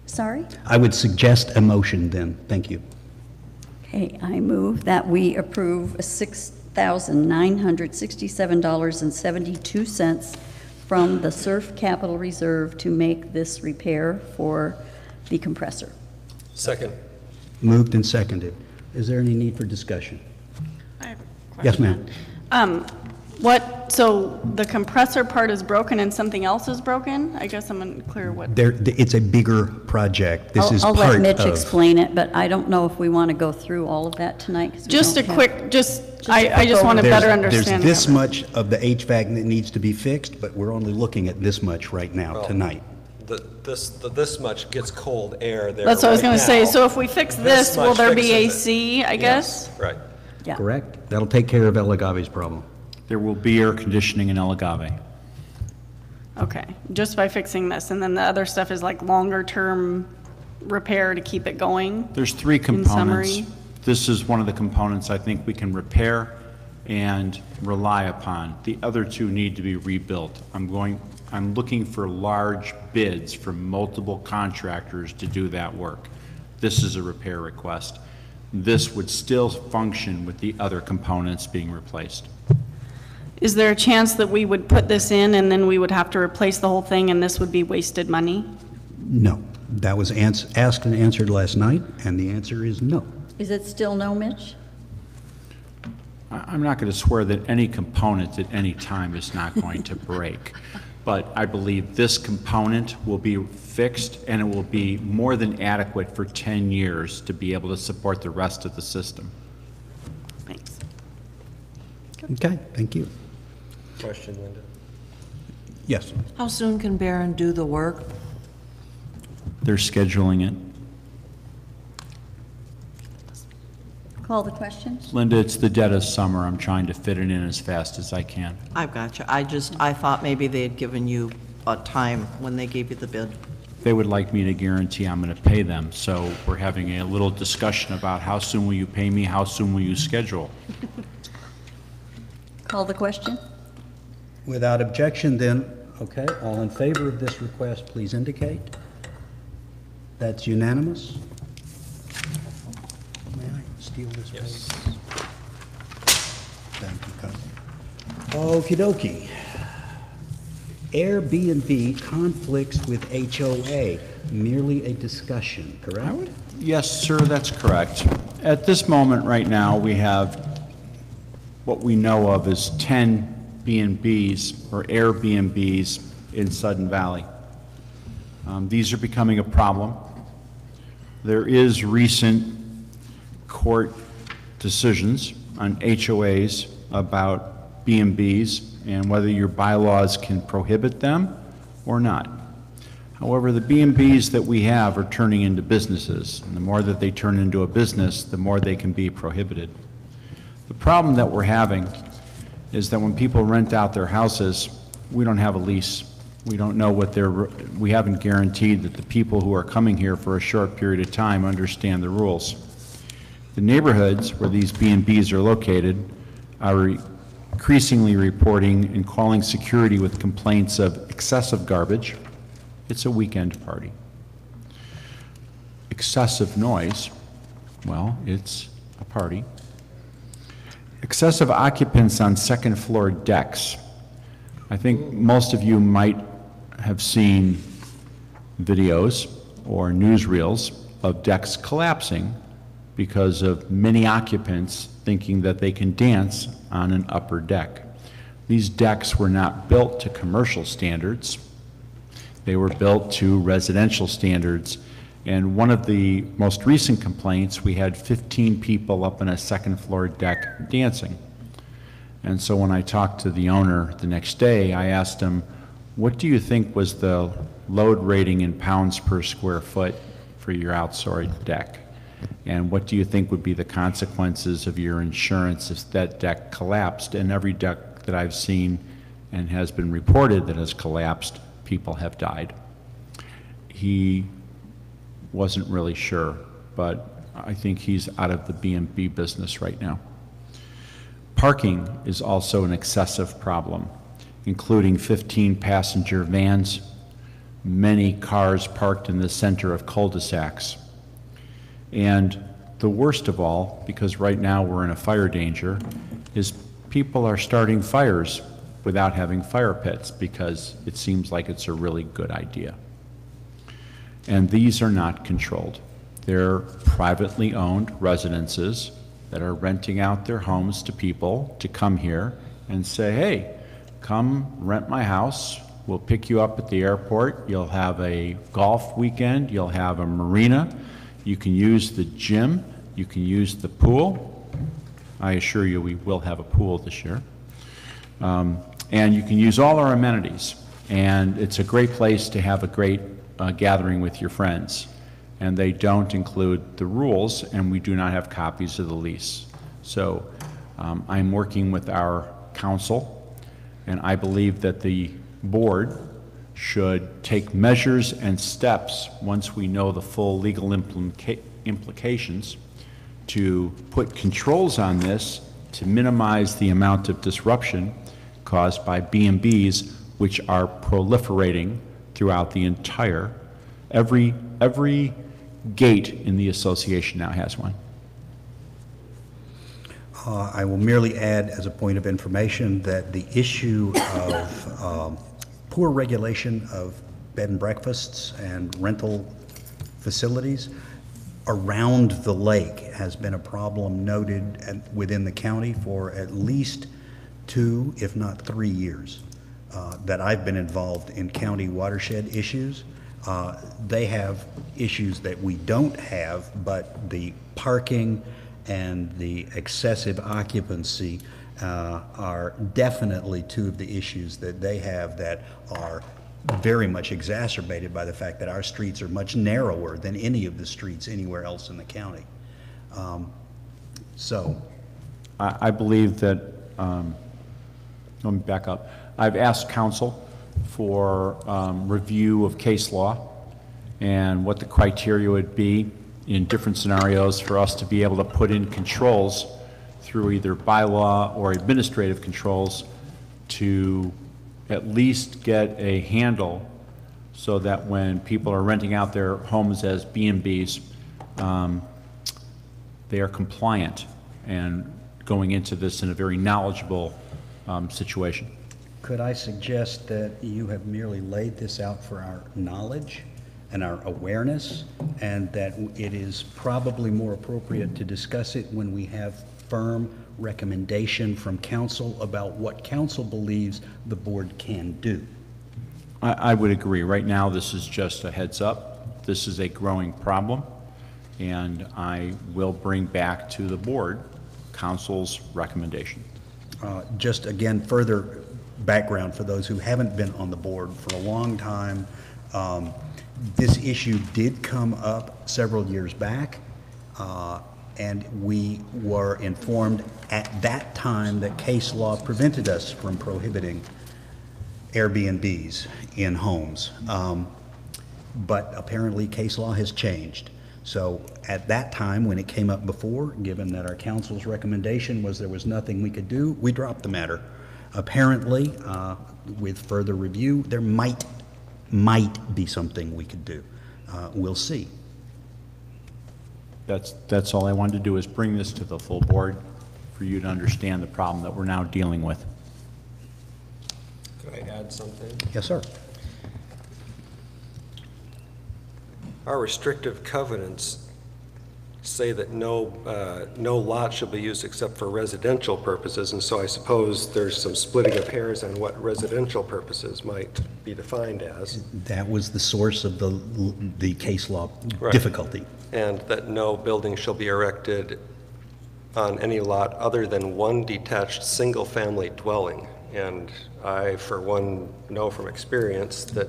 Sorry? I would suggest a motion then. Thank you. Okay, I move that we approve a $6,967.72 from the SURF Capital Reserve to make this repair for the compressor. Second. Moved and seconded. Is there any need for discussion? I have a Yes, question. ma'am. So the compressor part is broken and something else is broken? I guess I'm unclear what. It's a bigger project. This is I'll part let Mitch of. explain it, but I don't know if we want to go through all of that tonight. 'cause we Just a don't have- quick, I just want to There's- better understand. There's this that. much of the HVAC that needs to be fixed, but we're only looking at this much right now, Well, tonight. This much gets cold air there That's what I was right going to say. now. So if we fix this, will much there be fixes it. AC, I guess? Yes, right. Yeah. Correct? That'll take care of El Agave's problem. There will be air conditioning in El Agave. Okay, just by fixing this, and then the other stuff is like longer-term repair to keep it going? There's three In components. summary? This is one of the components I think we can repair and rely upon. The other two need to be rebuilt. I'm looking for large bids from multiple contractors to do that work. This is a repair request. This would still function with the other components being replaced. Is there a chance that we would put this in and then we would have to replace the whole thing and this would be wasted money? No. That was asked and answered last night, and the answer is no. Is it still no, Mitch? I'm not going to swear that any component at any time is not going to break, but I believe this component will be fixed and it will be more than adequate for 10 years to be able to support the rest of the system. Thanks. Okay, thank you. Question, Linda? Yes. How soon can Barron do the work? They're scheduling it. Call the question? Linda, it's the dead of summer. I'm trying to fit it in as fast as I can. I've got you. I thought maybe they had given you a time when they gave you the bid. They would like me to guarantee I'm going to pay them, so we're having a little discussion about how soon will you pay me, how soon will you schedule? Call the question? Without objection, then, okay, all in favor of this request, please indicate. That's unanimous. May I steal this, please? Thank you, cousin. Okey dokey. Airbnb conflicts with HOA, merely a discussion, correct? Yes, sir, that's correct. At this moment right now, we have what we know of as 10 B&Bs or Airbnbs in Sudden Valley. These are becoming a problem. There is recent court decisions on HOAs about B&Bs and whether your bylaws can prohibit them or not. However, the B&Bs that we have are turning into businesses, and the more that they turn into a business, the more they can be prohibited. The problem that we're having is that when people rent out their houses, we don't have a lease. We don't know what we haven't guaranteed that the people who are coming here for a short period of time understand the rules. The neighborhoods where these B&Bs are located are increasingly reporting and calling security with complaints of excessive garbage. It's a weekend party. Excessive noise, well, it's a party. Excessive occupants on second floor decks. I think most of you might have seen videos or newsreels of decks collapsing because of many occupants thinking that they can dance on an upper deck. These decks were not built to commercial standards. They were built to residential standards. And one of the most recent complaints, we had 15 people up on a second floor deck dancing. And so when I talked to the owner the next day, I asked him, what do you think was the load rating in pounds per square foot for your outside deck? And what do you think would be the consequences of your insurance if that deck collapsed? And every deck that I've seen and has been reported that has collapsed, people have died. He wasn't really sure, but I think he's out of the B&B business right now. Parking is also an excessive problem, including 15-passenger vans, many cars parked in the center of cul-de-sacs. And the worst of all, because right now we're in a fire danger, is people are starting fires without having fire pits because it seems like it's a really good idea. And these are not controlled. They're privately owned residences that are renting out their homes to people to come here and say, hey, come rent my house. We'll pick you up at the airport. You'll have a golf weekend. You'll have a marina. You can use the gym. You can use the pool. I assure you we will have a pool this year. And you can use all our amenities. And it's a great place to have a great gathering with your friends. And they don't include the rules, and we do not have copies of the lease. So I'm working with our council, and I believe that the board should take measures and steps once we know the full legal implications to put controls on this to minimize the amount of disruption caused by B&Bs, which are proliferating throughout the entire, every gate in the association now has one. I will merely add as a point of information that the issue of poor regulation of bed and breakfasts and rental facilities around the lake has been a problem noted within the county for at least 2, if not 3 years that I've been involved in county watershed issues. They have issues that we don't have, but the parking and the excessive occupancy are definitely 2 of the issues that they have that are very much exacerbated by the fact that our streets are much narrower than any of the streets anywhere else in the county. I believe that, let me back up. I've asked council for review of case law and what the criteria would be in different scenarios for us to be able to put in controls through either bylaw or administrative controls to at least get a handle so that when people are renting out their homes as B&Bs, they are compliant and going into this in a very knowledgeable situation. Could I suggest that you have merely laid this out for our knowledge and our awareness, and that it is probably more appropriate to discuss it when we have firm recommendation from council about what council believes the board can do? I would agree. Right now, this is just a heads up. This is a growing problem, and I will bring back to the board council's recommendation. Just again, further background for those who haven't been on the board for a long time. This issue did come up several years back, and we were informed at that time that case law prevented us from prohibiting Airbnbs in homes. But apparently case law has changed. So at that time, when it came up before, given that our council's recommendation was there was nothing we could do, we dropped the matter. Apparently, with further review, there might be something we could do. We'll see. That's all I wanted to do, is bring this to the full board for you to understand the problem that we're now dealing with. Could I add something? Yes, sir. Our restrictive covenants say that no lot shall be used except for residential purposes, and so I suppose there's some splitting of hairs on what residential purposes might be defined as. That was the source of the case law Right. difficulty. And that no building shall be erected on any lot other than one detached single-family dwelling. And I, for one, know from experience that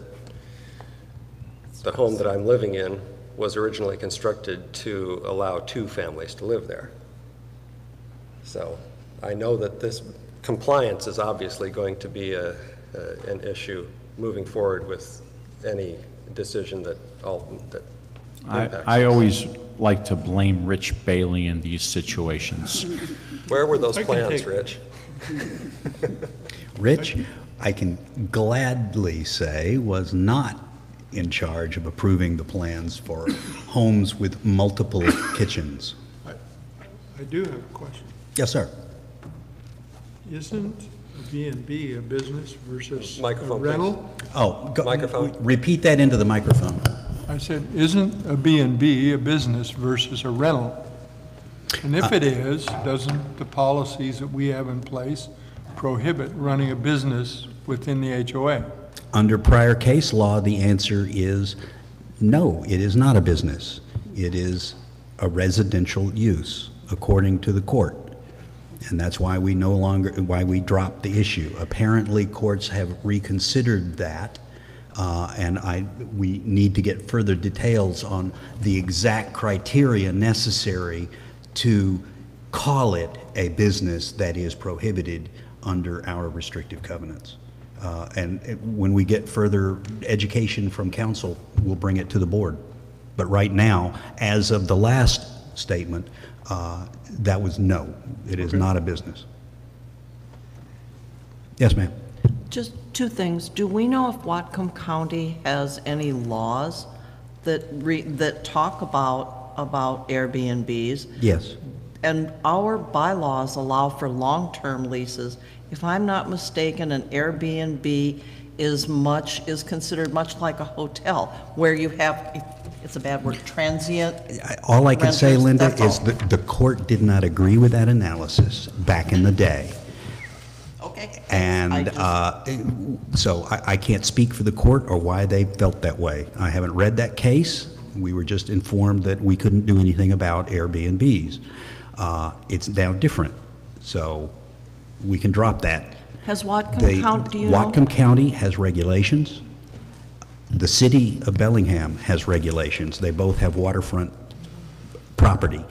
the home that I'm living in was originally constructed to allow 2 families to live there. So I know that this compliance is obviously going to be an issue moving forward with any decision that impacts I us. always like to blame Rich Bailey in these situations. Where were those plans, Rich? Rich, I can gladly say, was not in charge of approving the plans for homes with multiple kitchens. I do have a question. Yes, sir. Isn't a B&B a business versus a Microphone, rental? please. Oh, Microphone. repeat that into the microphone. I said, isn't a B&B a business versus a rental? And if it is, doesn't the policies that we have in place prohibit running a business within the HOA? Under prior case law, the answer is no, it is not a business. It is a residential use, according to the court. And that's why we why we dropped the issue. Apparently, courts have reconsidered that, and we need to get further details on the exact criteria necessary to call it a business that is prohibited under our restrictive covenants. When we get further education from council, we'll bring it to the board. But right now, as of the last statement, that was no, it is not a business. Yes, ma'am. Just two things. Do we know if Whatcom County has any laws that talk about Airbnbs? Yes. And our bylaws allow for long-term leases. If I'm not mistaken, an Airbnb is considered much like a hotel, where you have, it's a bad word, transient. All I can say, renters, Linda, that's is all. that the court did not agree with that analysis back in the day. Okay. And so I can't speak for the court or why they felt that way. I haven't read that case. We were just informed that we couldn't do anything about Airbnbs. It's now different, so we can drop that. Has Whatcom County, do you know? Whatcom County has regulations. The city of Bellingham has regulations. They both have waterfront property.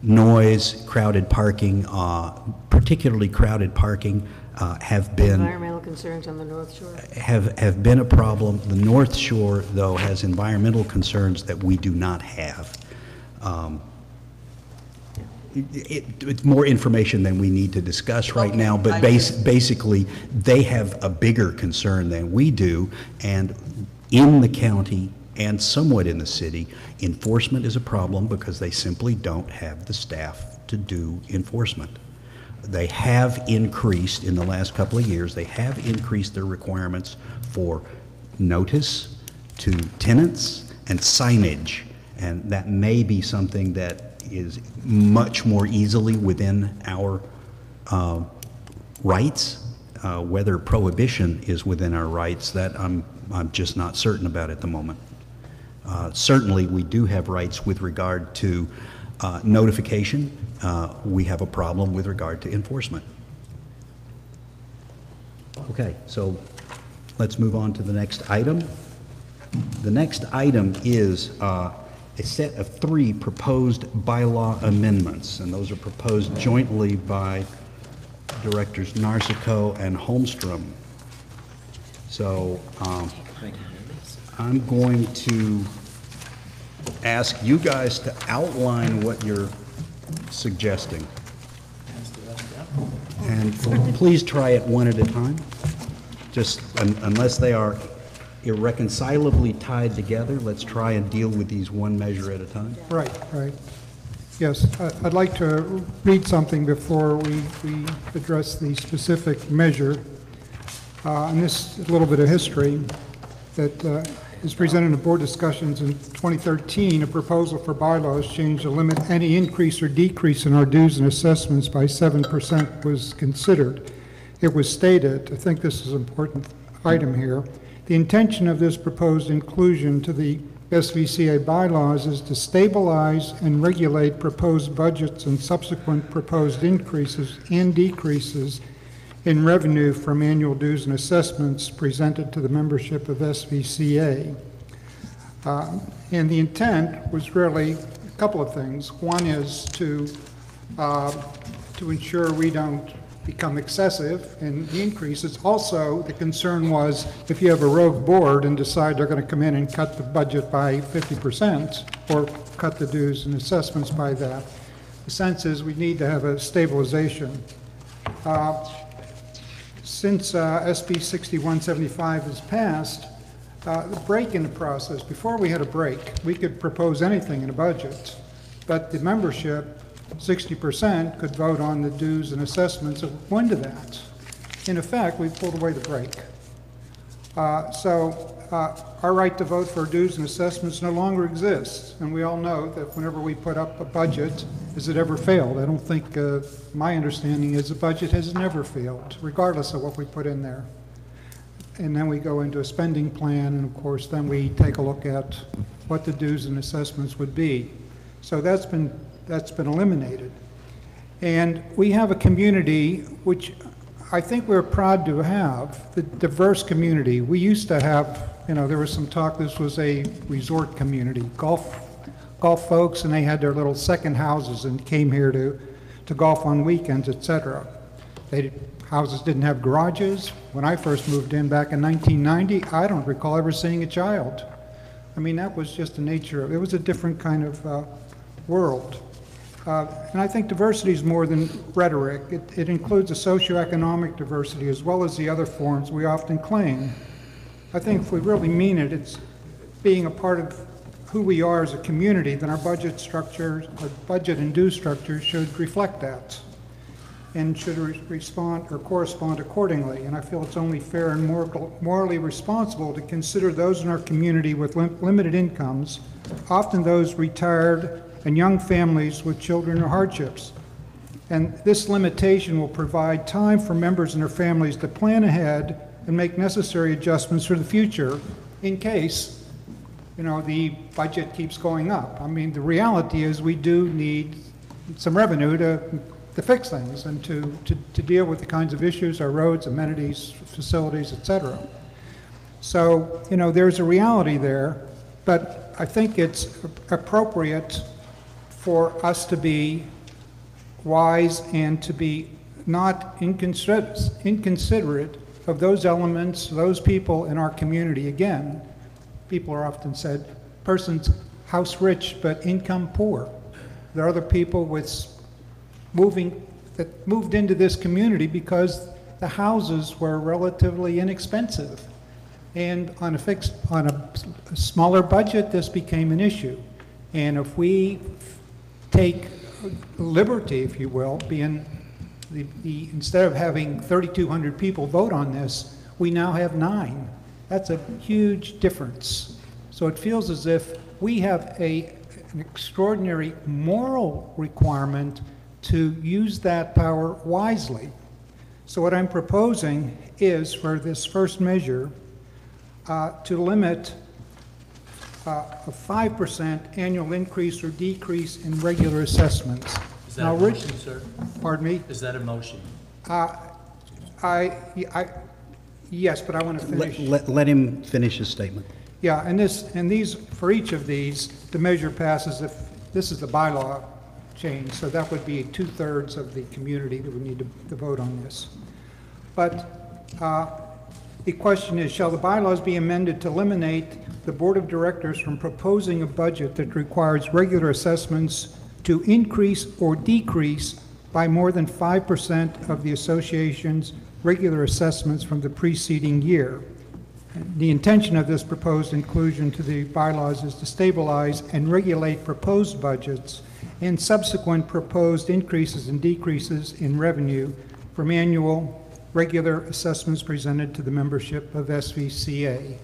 Noise, crowded parking, particularly crowded parking, have been Environmental concerns on the North Shore. have been a problem. The North Shore, though, has environmental concerns that we do not have. It's more information than we need to discuss right now, but basically, they have a bigger concern than we do, and in the county and somewhat in the city, enforcement is a problem because they simply don't have the staff to do enforcement. They have increased, in the last couple of years, they have increased their requirements for notice to tenants and signage, and that may be something that is much more easily within our rights. Whether prohibition is within our rights, that I'm just not certain about at the moment. Certainly, we do have rights with regard to notification. We have a problem with regard to enforcement. Okay, so let's move on to the next item. The next item is a set of 3 proposed bylaw amendments, and those are proposed jointly by Directors Narsico and Holmstrom. So I'm going to ask you guys to outline what you're suggesting. And please try it one at a time. Just unless they are irreconcilably tied together, let's try and deal with these one measure at a time. Right, right. Yes, I'd like to read something before we address the specific measure. And this is a little bit of history that is presented in board discussions in 2013. A proposal for bylaws change to limit any increase or decrease in our dues and assessments by 7% was considered. It was stated, I think this is an important item here, the intention of this proposed inclusion to the SVCA bylaws is to stabilize and regulate proposed budgets and subsequent proposed increases and decreases in revenue from annual dues and assessments presented to the membership of SVCA. And the intent was really a couple of things. One is to ensure we don't become excessive in the increases. Also, the concern was if you have a rogue board and decide they're going to come in and cut the budget by 50% or cut the dues and assessments by that, the sense is we need to have a stabilization. Since SB 6175 has passed, the break in the process, before we had a break, we could propose anything in a budget, but the membership, 60%, could vote on the dues and assessments that went to that. In effect, we pulled away the brake. Our right to vote for dues and assessments no longer exists, and we all know that whenever we put up a budget, has it ever failed? I don't think, my understanding is the budget has never failed, regardless of what we put in there. And then we go into a spending plan, and of course, then we take a look at what the dues and assessments would be. So that's been eliminated. And we have a community which I think we're proud to have, the diverse community. We used to have, there was some talk this was a resort community, golf folks, and they had their little second houses and came here to golf on weekends, etc. Houses didn't have garages. When I first moved in back in 1990, I don't recall ever seeing a child. I mean, that was just the nature of it. It was a different kind of world. And I think diversity is more than rhetoric. It includes a socioeconomic diversity as well as the other forms we often claim. I think if we really mean it, it's being a part of who we are as a community, then our budget structure, our budget and due structure should reflect that and should respond or correspond accordingly. And I feel it's only fair and morally responsible to consider those in our community with limited incomes, often those retired and young families with children or hardships. And this limitation will provide time for members and their families to plan ahead and make necessary adjustments for the future in case, the budget keeps going up. I mean, the reality is we do need some revenue to fix things and to deal with the kinds of issues, our roads, amenities, facilities, etc. So, there's a reality there, but I think it's appropriate for us to be wise and to be not inconsiderate of those elements, those people in our community. Again, people are often said, person's house rich but income poor. There are other people that moved into this community because the houses were relatively inexpensive. And on a smaller budget, this became an issue. And if we take liberty, if you will, being instead of having 3,200 people vote on this, we now have 9. That's a huge difference. So it feels as if we have an extraordinary moral requirement to use that power wisely. So what I'm proposing is for this first measure to limit a 5% annual increase or decrease in regular assessments. Is that a motion, sir? Pardon me? Is that a motion? Yes, but I want to finish. Let him finish his statement. Yeah, and these, for each of these, the measure passes if this is the bylaw change, so that would be 2/3 of the community that would need to vote on this. But the question is, shall the bylaws be amended to eliminate the Board of Directors from proposing a budget that requires regular assessments to increase or decrease by more than 5% of the association's regular assessments from the preceding year? The intention of this proposed inclusion to the bylaws is to stabilize and regulate proposed budgets and subsequent proposed increases and decreases in revenue from annual regular assessments presented to the membership of SVCA.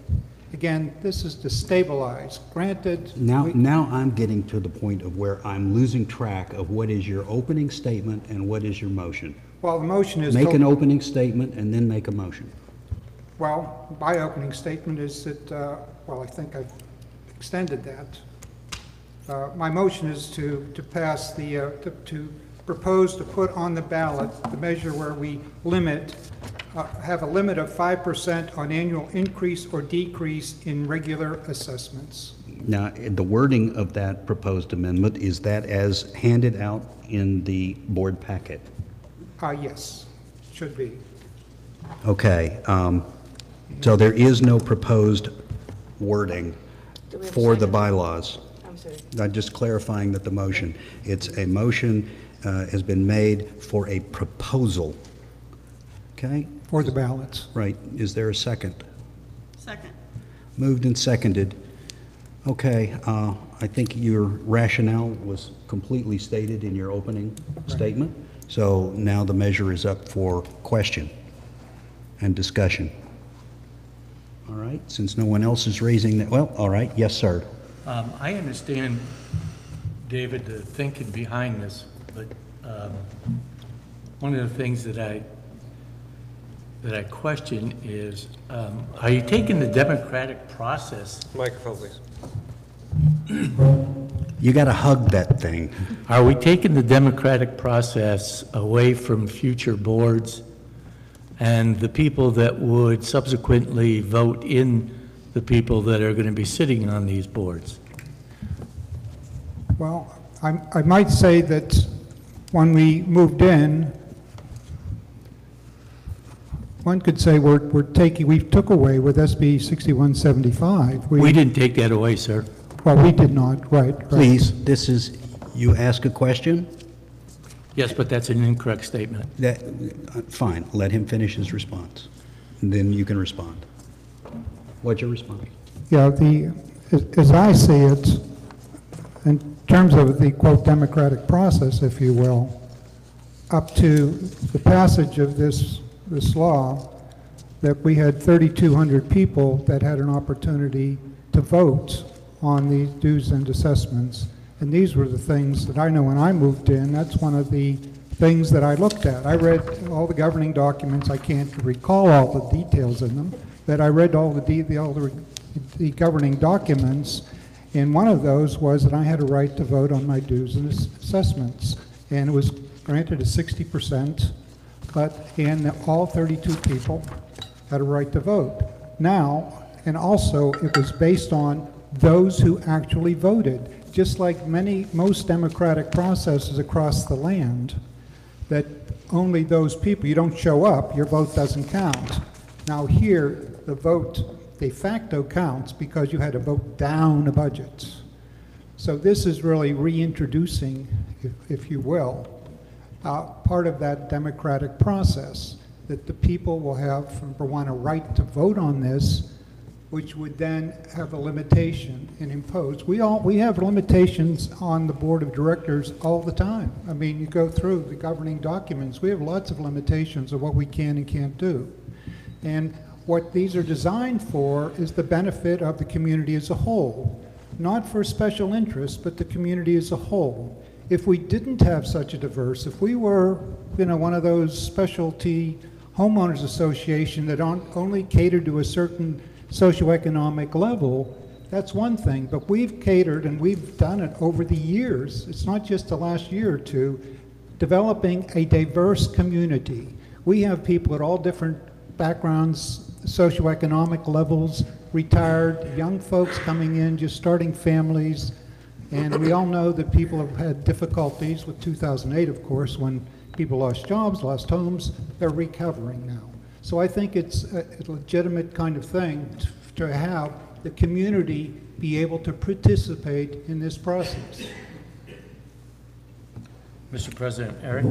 Again, this is to stabilize. Granted, now I'm getting to the point of where I'm losing track of what is your opening statement and what is your motion. Well, the motion is make an opening statement and then make a motion. Well, my opening statement is that, well, I think I've extended that. My motion is to pass the, to propose to put on the ballot the measure where we limit, have a limit of 5% on annual increase or decrease in regular assessments. Now, the wording of that proposed amendment, is that as handed out in the board packet? Yes, should be. Okay. So there is no proposed wording for the bylaws. I'm sorry. I'm just clarifying that the motion, it's a motion has been made for a proposal. Okay? For the ballots. Right. Is there a second? Second. Moved and seconded. Okay. I think your rationale was completely stated in your opening statement. So now the measure is up for question and discussion. All right, since no one else is raising that, well, all right, yes, sir. I understand, David, the thinking behind this, but one of the things that I question is, are you taking the democratic process? Microphone, please. You got to hug that thing. Are we taking the democratic process away from future boards and the people that would subsequently vote in the people that are going to be sitting on these boards? Well, I might say that when we moved in, one could say we took away with SB 6175. We didn't take that away, sir. Well, we did not, right. Please, this is, you ask a question? Yes, but that's an incorrect statement. Fine, let him finish his response, and then you can respond. What's your response? Yeah, as I see it, in terms of the, quote, democratic process, if you will, up to the passage of this law, that we had 3,200 people that had an opportunity to vote on these dues and assessments. And these were the things that I know when I moved in, that's one of the things that I looked at. I read all the governing documents. I can't recall all the details in them, but I read all the governing documents, and one of those was that I had a right to vote on my dues and assessments. And it was granted a 60%, and all 32 people had a right to vote. Now, and also it was based on those who actually voted, just like most democratic processes across the land, that only those people, you don't show up, your vote doesn't count. Now here, the vote de facto counts because you had to vote down a budget. So this is really reintroducing, if you will, part of that democratic process, that the people will have, number one, a right to vote on this, which would then have a limitation and impose. We have limitations on the board of directors all the time. I mean, you go through the governing documents, we have lots of limitations of what we can and can't do. And what these are designed for is the benefit of the community as a whole, not for special interests, but the community as a whole. If we didn't have such a diverse, if we were, one of those specialty homeowners association that only catered to a certain socioeconomic level, that's one thing, but we've catered and we've done it over the years. It's not just the last year or two, developing a diverse community. We have people at all different backgrounds, socioeconomic levels, retired, young folks coming in, just starting families, and we all know that people have had difficulties with 2008, of course, when people lost jobs, lost homes. They're recovering now. So I think it's a legitimate kind of thing to have the community be able to participate in this process. Mr. President, Eric?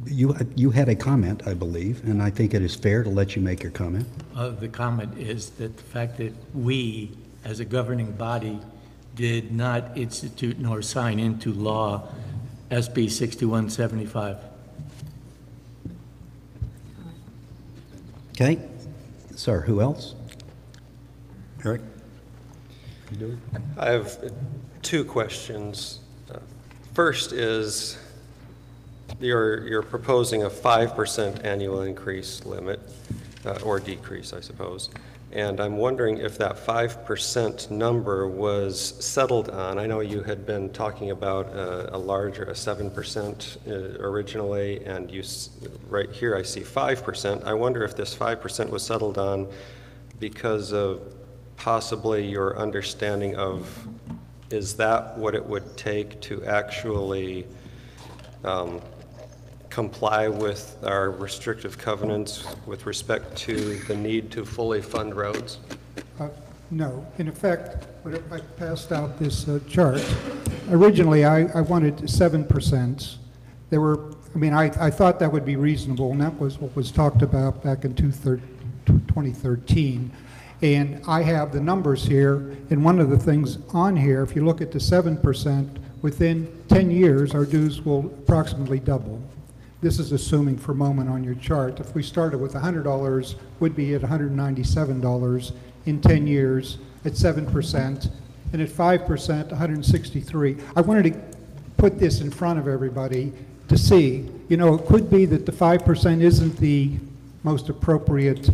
You had a comment, I believe, and I think it is fair to let you make your comment. The comment is that the fact that we, as a governing body, did not institute nor sign into law SB 6175. Okay, sir, who else? Eric? You do it? I have two questions. First is, you're proposing a 5% annual increase limit, or decrease, I suppose. And I'm wondering if that 5% number was settled on. I know you had been talking about a 7% originally, and right here I see 5%. I wonder if this 5% was settled on because of possibly your understanding of, is that what it would take to actually comply with our restrictive covenants with respect to the need to fully fund roads? No. In effect, when I passed out this chart, originally I wanted 7%. I thought that would be reasonable, and that was what was talked about back in 2013. And I have the numbers here, and one of the things on here, if you look at the 7%, within 10 years, our dues will approximately double. This is assuming for a moment on your chart. If we started with $100, we'd be at $197 in 10 years at 7%, and at 5%, $163. I wanted to put this in front of everybody to see. You know, it could be that the 5% isn't the most appropriate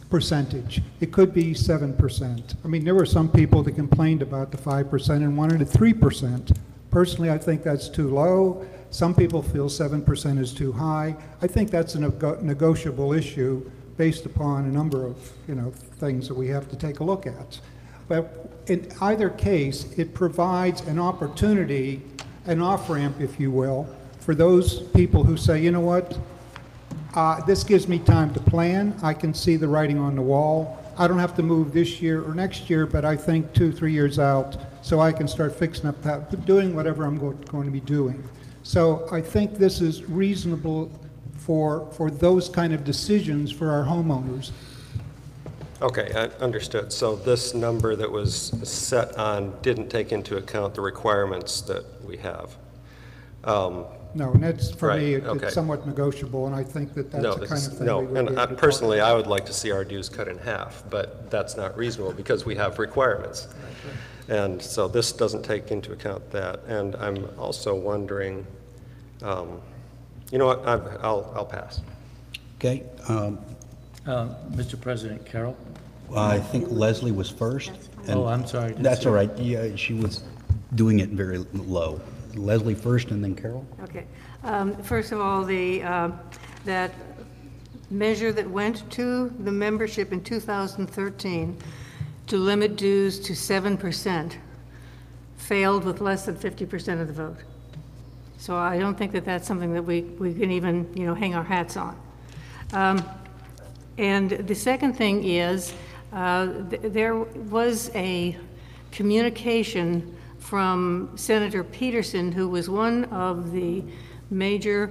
percentage. It could be 7%. I mean, there were some people that complained about the 5% and wanted it 3%. Personally, I think that's too low. Some people feel 7% is too high. I think that's a negotiable issue based upon a number of, things that we have to take a look at. But in either case, it provides an opportunity, an off-ramp, if you will, for those people who say, you know what, this gives me time to plan. I can see the writing on the wall. I don't have to move this year or next year, but I think 2-3 years out, so I can start fixing up that, doing whatever I'm going to be doing. So I think this is reasonable for those kind of decisions for our homeowners. Okay, I understood. So this number that was set on didn't take into account the requirements that we have. No, and that's, for Right, me, okay. it's somewhat negotiable, and I think that that's No, the kind of thing no, we would and be able to talk personally, about. I would like to see our dues cut in half, but that's not reasonable because we have requirements. And so this doesn't take into account that. And I'm also wondering, you know what, I'll pass. Okay, Mr. President, Carol? I think Leslie was first. and- Oh, I'm sorry. That's all right. Yeah, she was doing it very low. Leslie first and then Carol? Okay. First of all, that measure that went to the membership in 2013 to limit dues to 7% failed with less than 50% of the vote. So I don't think that that's something that we can even, hang our hats on. And the second thing is, there was a communication from Senator Peterson, who was one of the major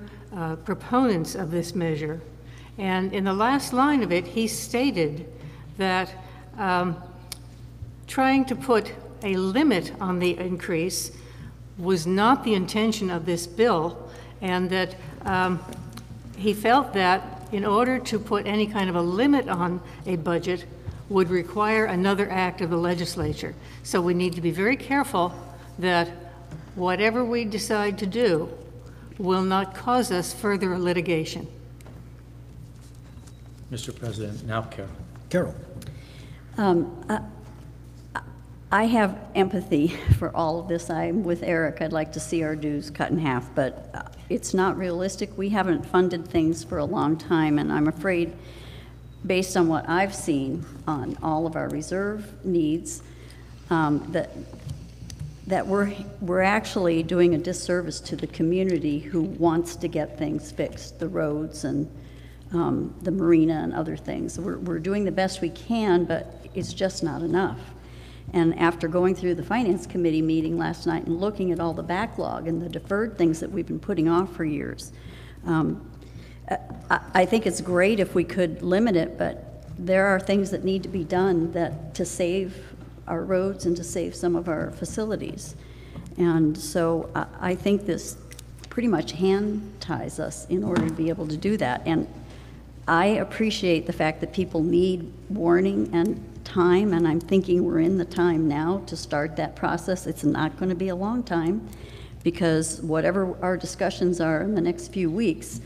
proponents of this measure. And in the last line of it, he stated that trying to put a limit on the increase was not the intention of this bill, and that he felt that in order to put any kind of a limit on a budget would require another act of the legislature. So we need to be very careful that whatever we decide to do will not cause us further litigation. Mr. President, now Carol. Carol? I have empathy for all of this. I'm with Eric. I'd like to see our dues cut in half, but it's not realistic. We haven't funded things for a long time, and I'm afraid, based on what I've seen on all of our reserve needs, that we're actually doing a disservice to the community who wants to get things fixed, the roads and the marina and other things. We're doing the best we can, but it's just not enough. And after going through the Finance Committee meeting last night and looking at all the backlog and the deferred things that we've been putting off for years, I think it's great if we could limit it, but there are things that need to be done to save our roads and to save some of our facilities. And so I think this pretty much hand ties us in order to be able to do that. And I appreciate the fact that people need warning and time, and I'm thinking we're in the time now to start that process. It's not going to be a long time, because whatever our discussions are in the next few weeks,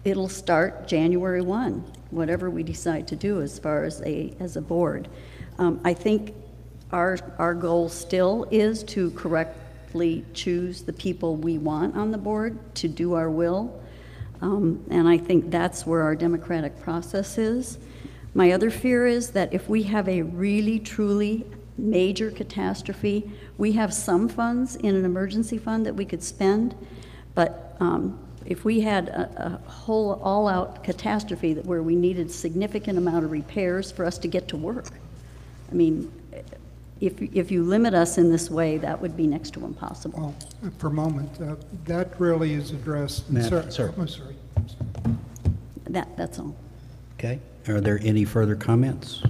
it'll start January 1, whatever we decide to do as far as a board. I think our goal still is to correctly choose the people we want on the board to do our will, and I think that's where our democratic process is. My other fear is that if we have a really, truly major catastrophe, we have some funds in an emergency fund that we could spend, but if we had a whole all-out catastrophe where we needed significant amount of repairs for us to get to work, I mean, if you limit us in this way, that would be next to impossible. Well, for a moment, that really is addressed. Sir. I'm sorry. That's all. Okay. Are there any further comments?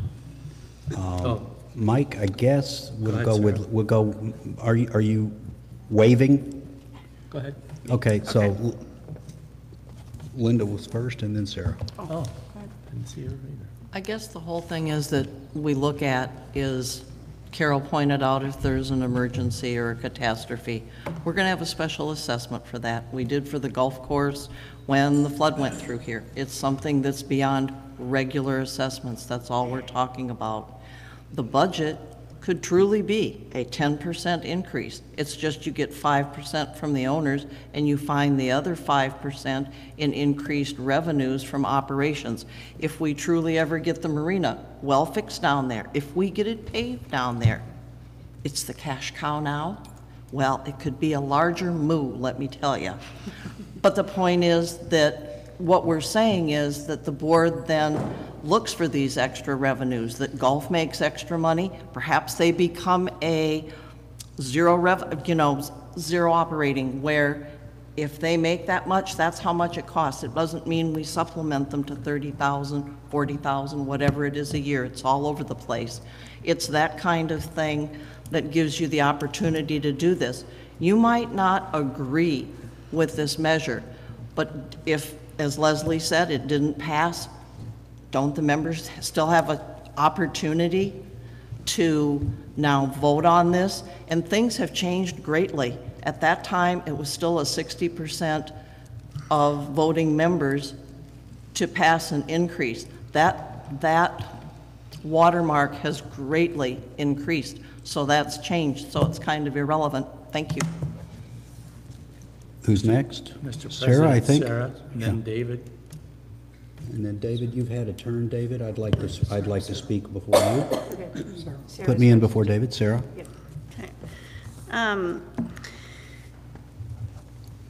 Mike, I guess we'll ahead, go Sarah. with, we'll go, are you waiving? Go ahead. Okay, so Linda was first and then Sarah. Oh, didn't see her either. I guess the whole thing is that we look at is, Carol pointed out, if there's an emergency or a catastrophe, we're going to have a special assessment for that. We did for the golf course when the flood went through here. It's something that's beyond regular assessments. That's all we're talking about. The budget could truly be a 10% increase. It's just you get 5% from the owners and you find the other 5% in increased revenues from operations. If we truly ever get the marina well fixed down there, if we get it paved down there, it's the cash cow now. Well, it could be a larger moo, let me tell you. But the point is that what we're saying is that the board then looks for these extra revenues, that golf makes extra money, perhaps they become a zero operating, where if they make that much, that's how much it costs. It doesn't mean we supplement them to 30,000, 40,000, whatever it is a year. It's all over the place. It's that kind of thing that gives you the opportunity to do this. You might not agree with this measure, but if, as Leslie said, it didn't pass, don't the members still have an opportunity to now vote on this? And things have changed greatly. At that time, it was still a 60% of voting members to pass an increase. That watermark has greatly increased, so that's changed, so it's kind of irrelevant. Thank you. Who's next? Mr. Sarah, I President, think. Sarah, and then Yeah. David. And then David, you've had a turn, David. I'd like to speak before you. Okay. Put me in before David. Sarah? Okay.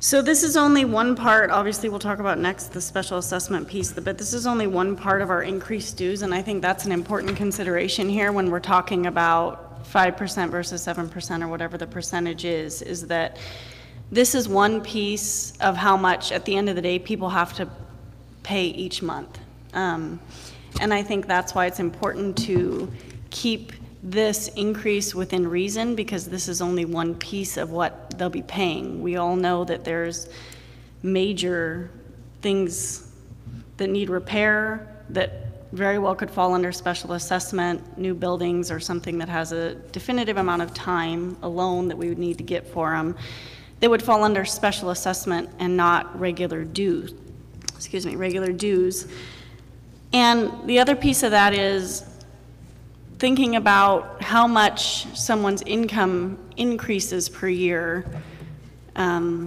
So this is only one part, obviously we'll talk about next, the special assessment piece, but this is only one part of our increased dues, and I think that's an important consideration here when we're talking about 5% versus 7% or whatever the percentage is that this is one piece of how much, at the end of the day, people have to pay each month. And I think that's why it's important to keep this increase within reason, because this is only one piece of what they'll be paying. We all know that there's major things that need repair that very well could fall under special assessment, new buildings or something that has a definitive amount of time, a loan that we would need to get for them, that would fall under special assessment and not regular dues. Regular dues. And the other piece of that is thinking about how much someone's income increases per year, I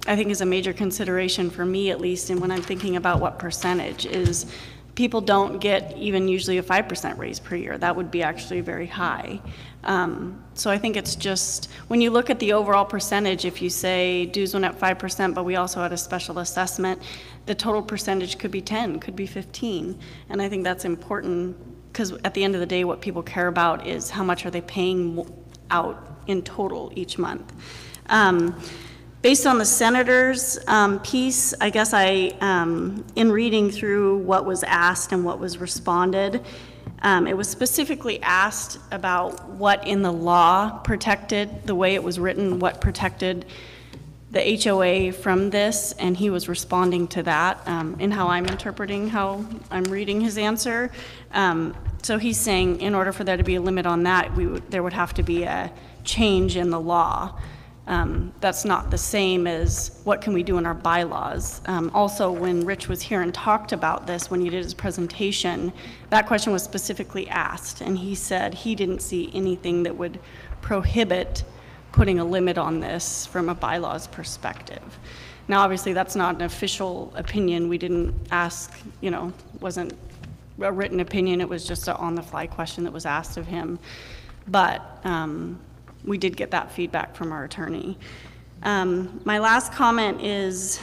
think is a major consideration for me, at least, and when I'm thinking about what percentage is, people don't get even usually a 5% raise per year. That would be actually very high. So I think it's just, when you look at the overall percentage, if you say dues went up 5%, but we also had a special assessment, the total percentage could be 10, could be 15. And I think that's important, because at the end of the day, what people care about is how much are they paying out in total each month. Based on the senator's piece, I guess in reading through what was asked and what was responded, it was specifically asked about what in the law protected, the way it was written, what protected the HOA from this, and he was responding to that in how I'm interpreting how I'm reading his answer. So he's saying in order for there to be a limit on that, there would have to be a change in the law. That's not the same as what can we do in our bylaws. Also, when Rich was here and talked about this, when he did his presentation, that question was specifically asked, and he said he didn't see anything that would prohibit putting a limit on this from a bylaws perspective. Now, obviously, that's not an official opinion. We didn't ask, wasn't a written opinion. It was just an on-the-fly question that was asked of him. But we did get that feedback from our attorney. My last comment is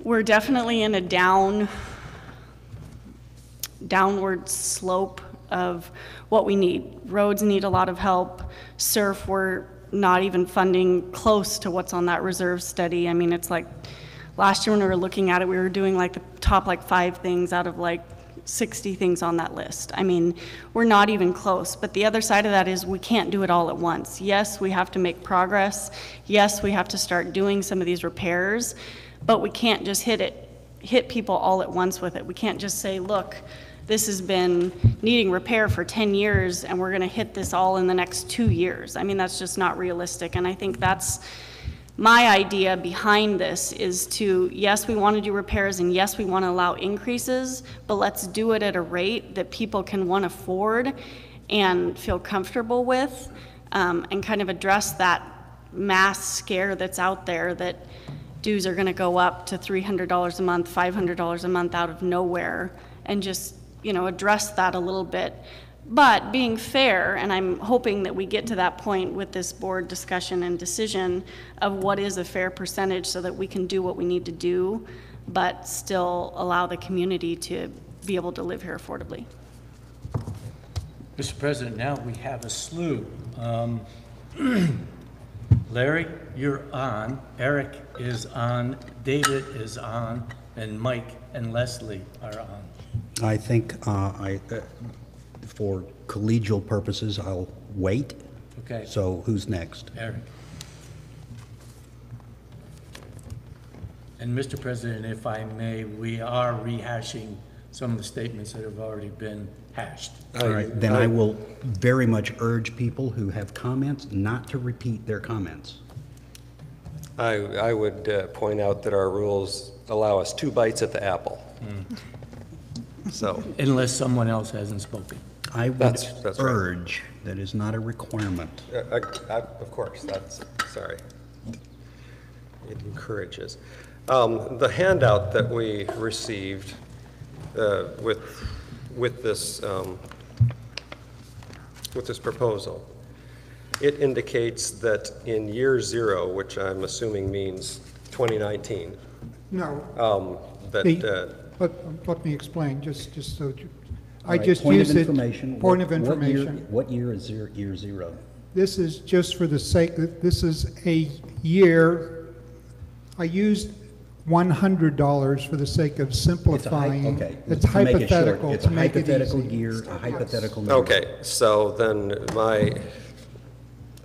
we're definitely in a downward slope of what we need. Roads need a lot of help. SURF, we're not even funding close to what's on that reserve study. I mean, it's like last year when we were looking at it, we were doing like the top 5 things out of 60 things on that list. I mean, we're not even close. But the other side of that is we can't do it all at once. Yes, we have to make progress. Yes, we have to start doing some of these repairs, but we can't just hit people all at once with it. We can't just say, look, this has been needing repair for 10 years and we're gonna hit this all in the next 2 years. I mean, that's just not realistic. And I think that's my idea behind this is to, yes, we want to do repairs and yes, we want to allow increases, but let's do it at a rate that people can want to afford and feel comfortable with, and kind of address that mass scare that's out there that dues are going to go up to $300 a month, $500 a month out of nowhere, and just, you know, address that a little bit. But being fair, and I'm hoping that we get to that point with this board discussion and decision of what is a fair percentage so that we can do what we need to do, but still allow the community to be able to live here affordably. Mr. President, now we have a slew. Larry, you're on, Eric is on, David is on, and Mike and Leslie are on. I think for collegial purposes, I'll wait. Okay. So who's next? Eric. And Mr. President, if I may, we are rehashing some of the statements that have already been hashed. All right, then I will very much urge people who have comments not to repeat their comments. I would point out that our rules allow us 2 bites at the apple. So, unless someone else hasn't spoken. I would that's urge, right. That is not a requirement. Of course, that's, sorry. It encourages. The handout that we received with this proposal, it indicates that in year 0, which I'm assuming means 2019. No. Let me explain, just so you, I just use it. Point of information. What year is year 0? This is just for the sake that this is a year. I used $100 for the sake of simplifying. Okay. It's hypothetical. It's a hypothetical year, a hypothetical number. Okay, so then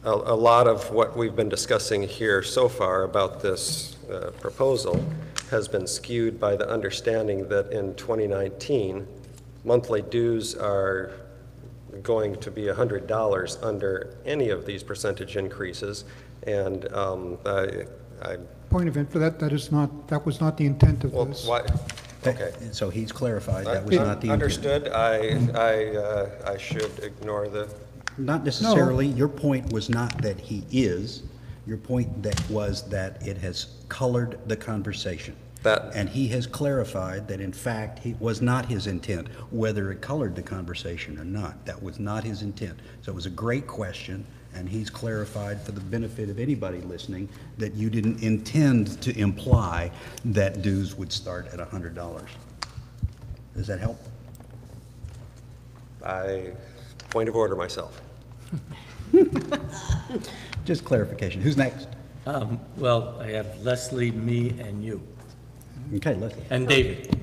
a lot of what we've been discussing here so far about this proposal has been skewed by the understanding that in 2019, monthly dues are going to be $100 under any of these percentage increases, and Point of info, that was not the intent of this. Why? Okay. So he's clarified that was not the intent. Understood. I should ignore the. Not necessarily. No. Your point was not that he is. Your point that was that it has colored the conversation. And he has clarified that, in fact, it was not his intent, whether it colored the conversation or not. That was not his intent. So it was a great question, and he's clarified for the benefit of anybody listening that you didn't intend to imply that dues would start at $100. Does that help? Point of order myself. Just clarification. Who's next? Well, I have Leslie, me, and you. Okay, Leslie. And David.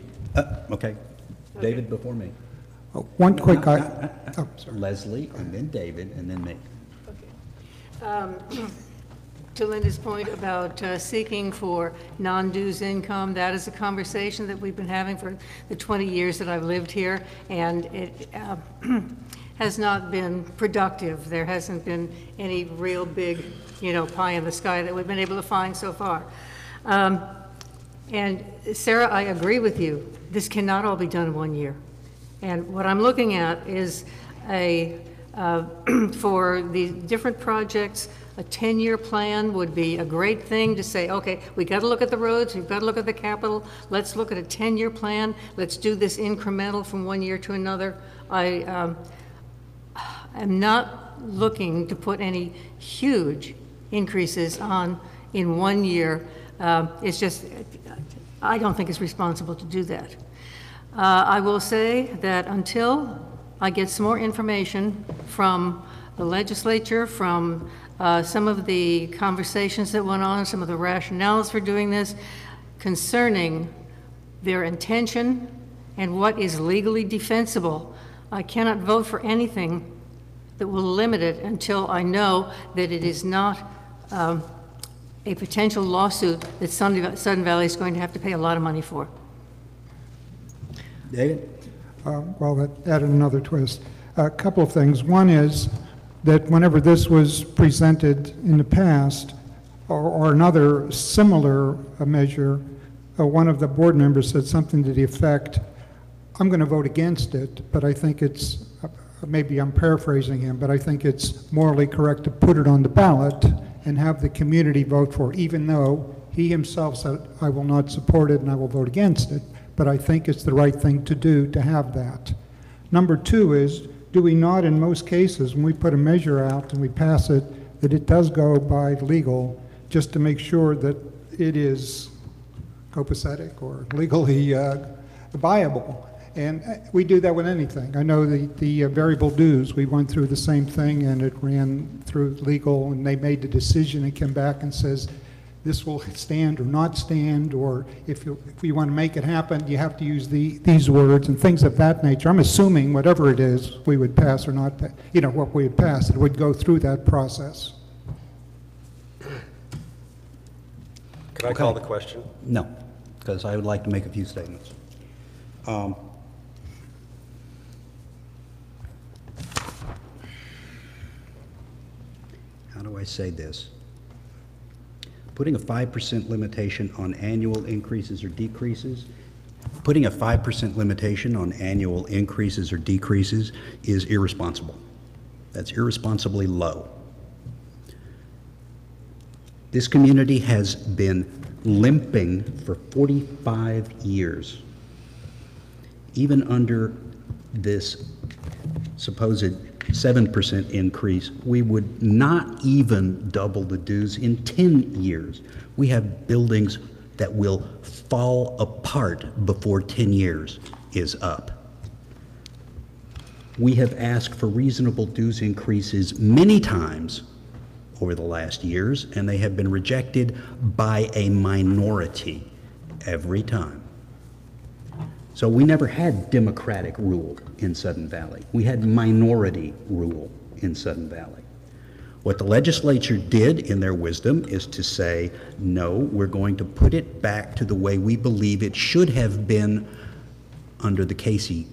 Okay. David before me. One quick sorry. Leslie, and then David, and then me. Okay. To Linda's point about seeking for non-dues income, that is a conversation that we've been having for the 20 years that I've lived here, and it has not been productive. There hasn't been any real big, pie in the sky that we've been able to find so far. And Sarah, I agree with you. This cannot all be done in 1 year. And what I'm looking at is for the different projects, a 10-year plan would be a great thing to say, okay, we got to look at the roads, we've got to look at the capital, let's look at a 10-year plan, let's do this incremental from 1 year to another. I am not looking to put any huge increases on in 1 year. It's just, I don't think it's responsible to do that. I will say that until I get some more information from the legislature, from some of the conversations that went on, some of the rationales for doing this, concerning their intention and what is legally defensible. I cannot vote for anything that will limit it until I know that it is not a potential lawsuit that Sudden Valley is going to have to pay a lot of money for. David? Well, that added another twist. A couple of things. One is that whenever this was presented in the past, or another similar measure, one of the board members said something to the effect, I'm going to vote against it, but I think it's, maybe I'm paraphrasing him, but I think it's morally correct to put it on the ballot and have the community vote for it, even though he himself said, I will not support it and I will vote against it, but I think it's the right thing to do to have that. Number two is, do we not, in most cases, when we put a measure out and we pass it, that it does go by legal, just to make sure that it is copacetic or legally viable? And we do that with anything. I know the variable dues, we went through the same thing and it ran through legal and they made the decision and came back and says, this will stand or not stand, or if you want to make it happen, you have to use these words and things of that nature. I'm assuming whatever it is we would pass or not, you know, what we would pass, it would go through that process. Can I call the question? No, because I would like to make a few statements. How do I say this? Putting a 5% limitation on annual increases or decreases, putting a 5% limitation on annual increases or decreases is irresponsible. That's irresponsibly low. This community has been limping for 45 years. Even under this supposed 7% increase, we would not even double the dues in 10 years. We have buildings that will fall apart before 10 years is up. We have asked for reasonable dues increases many times over the last years, and they have been rejected by a minority every time. So we never had democratic rule in Sudden Valley. We had minority rule in Sudden Valley. What the legislature did in their wisdom is to say, no, we're going to put it back to the way we believe it should have been under the Casey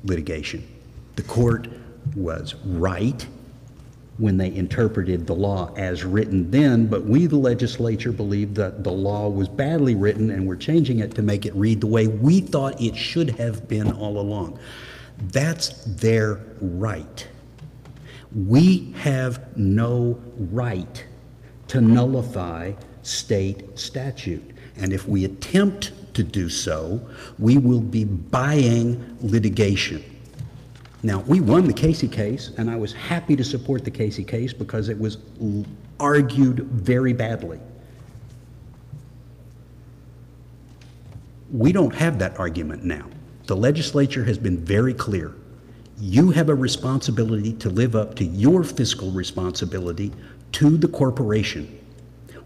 litigation. The court was right when they interpreted the law as written then, but we, the legislature, believed that the law was badly written and we're changing it to make it read the way we thought it should have been all along. That's their right. We have no right to nullify state statute. And if we attempt to do so, we will be buying litigation. Now, we won the Casey case, and I was happy to support the Casey case because it was argued very badly. We don't have that argument now. The legislature has been very clear. You have a responsibility to live up to your fiscal responsibility to the corporation,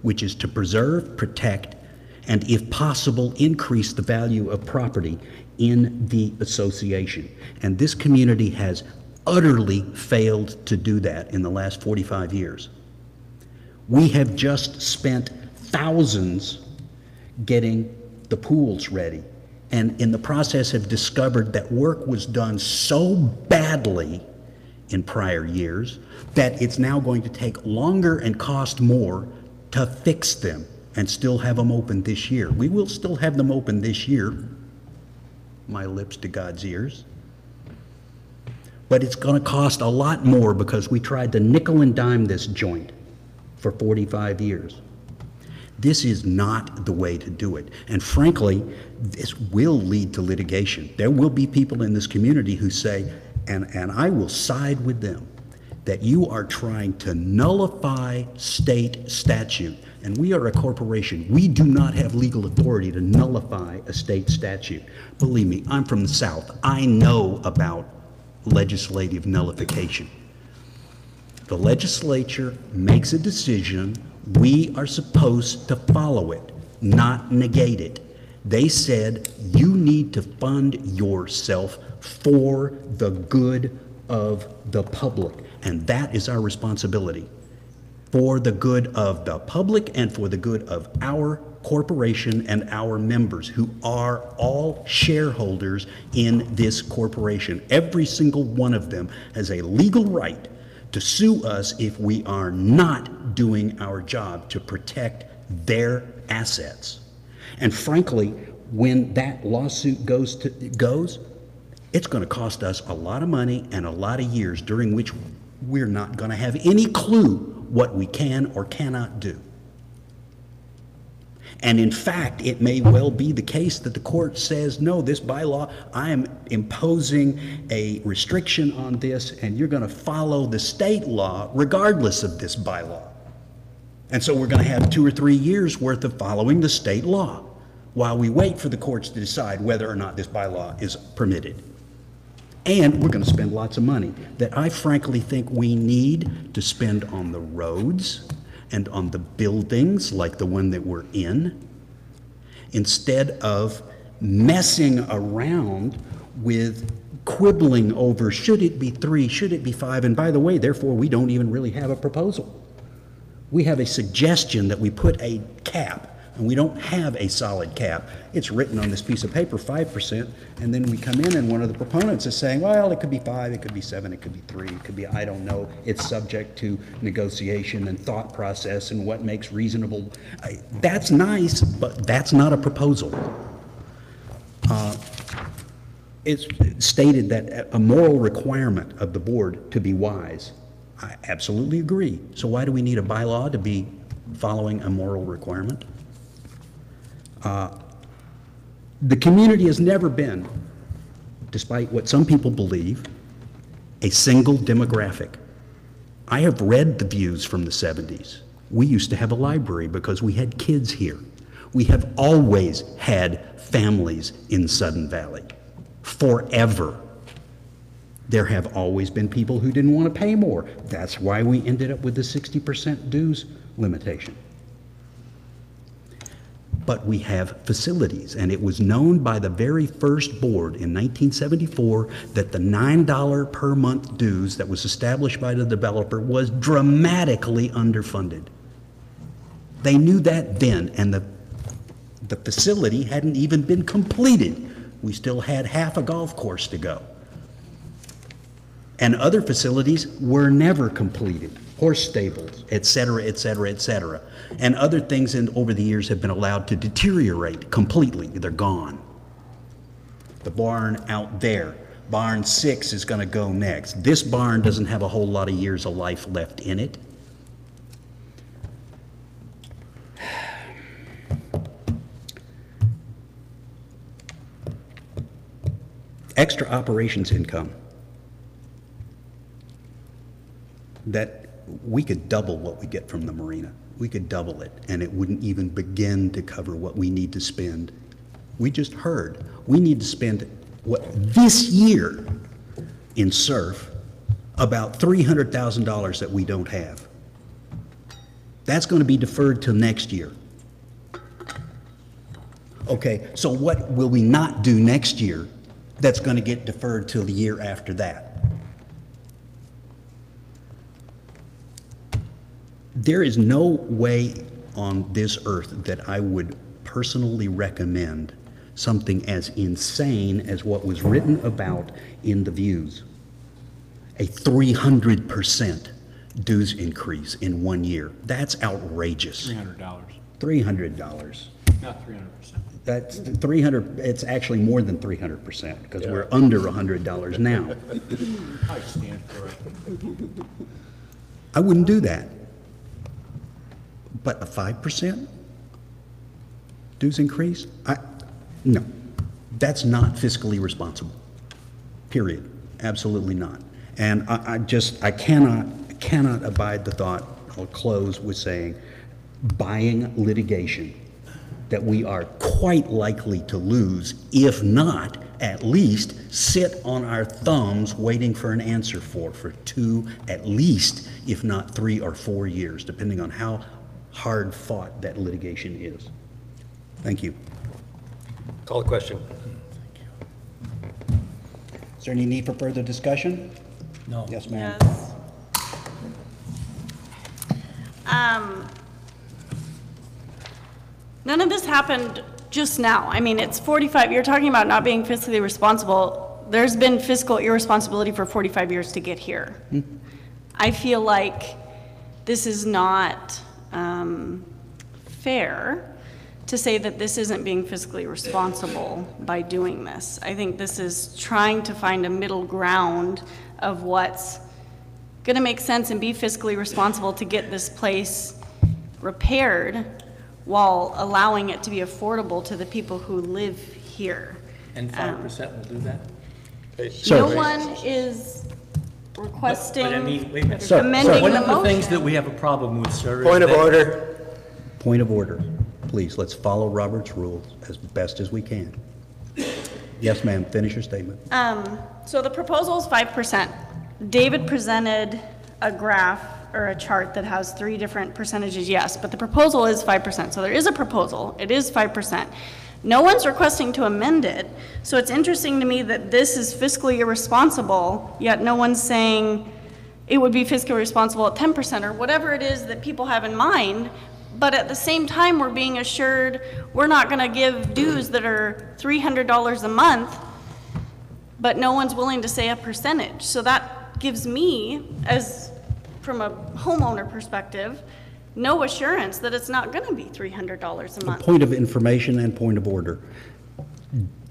which is to preserve, protect, and if possible, increase the value of property in the association. And this community has utterly failed to do that in the last 45 years. We have just spent thousands getting the pools ready, and in the process have discovered that work was done so badly in prior years that it's now going to take longer and cost more to fix them and still have them open this year. We will still have them open this year, my lips to God's ears. But it's going to cost a lot more because we tried to nickel and dime this joint for 45 years. This is not the way to do it. And frankly, this will lead to litigation. There will be people in this community who say, and I will side with them, that you are trying to nullify state statute. And we are a corporation. We do not have legal authority to nullify a state statute. Believe me, I'm from the South. I know about legislative nullification. The legislature makes a decision. We are supposed to follow it, not negate it. They said you need to fund yourself for the good of the public, and that is our responsibility. For the good of the public and for the good of our corporation and our members, who are all shareholders in this corporation. Every single one of them has a legal right to sue us if we are not doing our job to protect their assets. And frankly, when that lawsuit goes, it's going to cost us a lot of money and a lot of years during which we're not going to have any clue what we can or cannot do. And in fact, it may well be the case that the court says, no, this bylaw, I am imposing a restriction on this, and you're going to follow the state law regardless of this bylaw. And so we're going to have 2 or 3 years worth of following the state law while we wait for the courts to decide whether or not this bylaw is permitted. And we're going to spend lots of money that I frankly think we need to spend on the roads and on the buildings like the one that we're in, instead of messing around with quibbling over should it be 3, should it be 5, and by the way, therefore we don't even really have a proposal. We have a suggestion that we put a cap, and we don't have a solid cap. It's written on this piece of paper, 5%, and then we come in and one of the proponents is saying, well, it could be 5, it could be 7, it could be 3, it could be, I don't know. It's subject to negotiation and thought process and what makes reasonable. That's nice, but that's not a proposal. It's stated that a moral requirement of the board to be wise. I absolutely agree. So why do we need a bylaw to be following a moral requirement? The community has never been, despite what some people believe, a single demographic. I have read the views from the 70s. We used to have a library because we had kids here. We have always had families in Sudden Valley, forever. There have always been people who didn't want to pay more. That's why we ended up with the 60% dues limitation. But we have facilities, and it was known by the very first board in 1974 that the $9 per month dues that was established by the developer was dramatically underfunded. They knew that then, and the facility hadn't even been completed. We still had half a golf course to go. And other facilities were never completed. Horse stables, et cetera, et cetera, et cetera. And other things over the years have been allowed to deteriorate completely. They're gone. The barn out there, barn 6 is going to go next. This barn doesn't have a whole lot of years of life left in it. Extra operations income. That we could double what we get from the marina. We could double it, and it wouldn't even begin to cover what we need to spend. We just heard we need to spend what this year in surf about $300,000 that we don't have. That's going to be deferred till next year. Okay, so what will we not do next year that's going to get deferred till the year after that? There is no way on this earth that I would personally recommend something as insane as what was written about in the views. A 300% dues increase in 1 year. That's outrageous. $300. $300. Not 300%. That's 300, it's actually more than 300% because we're under $100 now. I stand corrected. I wouldn't do that. But a 5% dues increase? No, that's not fiscally responsible, period. Absolutely not. And I cannot abide the thought, I'll close with saying, buying litigation that we are quite likely to lose, if not, at least sit on our thumbs waiting for an answer for 2, at least, if not 3 or 4 years, depending on how hard fought that litigation is. Thank you. Call the question. Is there any need for further discussion? No. Yes, ma'am. Yes. None of this happened just now. I mean, it's 45, you're talking about not being fiscally responsible. There's been fiscal irresponsibility for 45 years to get here. I feel like this is not fair to say that this isn't being fiscally responsible by doing this. I think this is trying to find a middle ground of what's going to make sense and be fiscally responsible to get this place repaired while allowing it to be affordable to the people who live here. And 5% will do that? So- No one is requesting But I mean, wait a minute. amending One the of the things motion. that we have a problem with, sir, is Point of that- order. Point of order. Please, let's follow Robert's rules as best as we can. Yes, ma'am, finish your statement. So the proposal is 5%. David presented a graph or a chart that has 3 different percentages, yes, but the proposal is 5%. So there is a proposal, it is 5%. No one's requesting to amend it, so it's interesting to me that this is fiscally irresponsible, yet no one's saying it would be fiscally responsible at 10% or whatever it is that people have in mind, but at the same time, we're being assured we're not gonna give dues that are $300 a month, but no one's willing to say a percentage. So that gives me, as from a homeowner perspective, no assurance that it's not gonna be $300 a month. Point of information and point of order.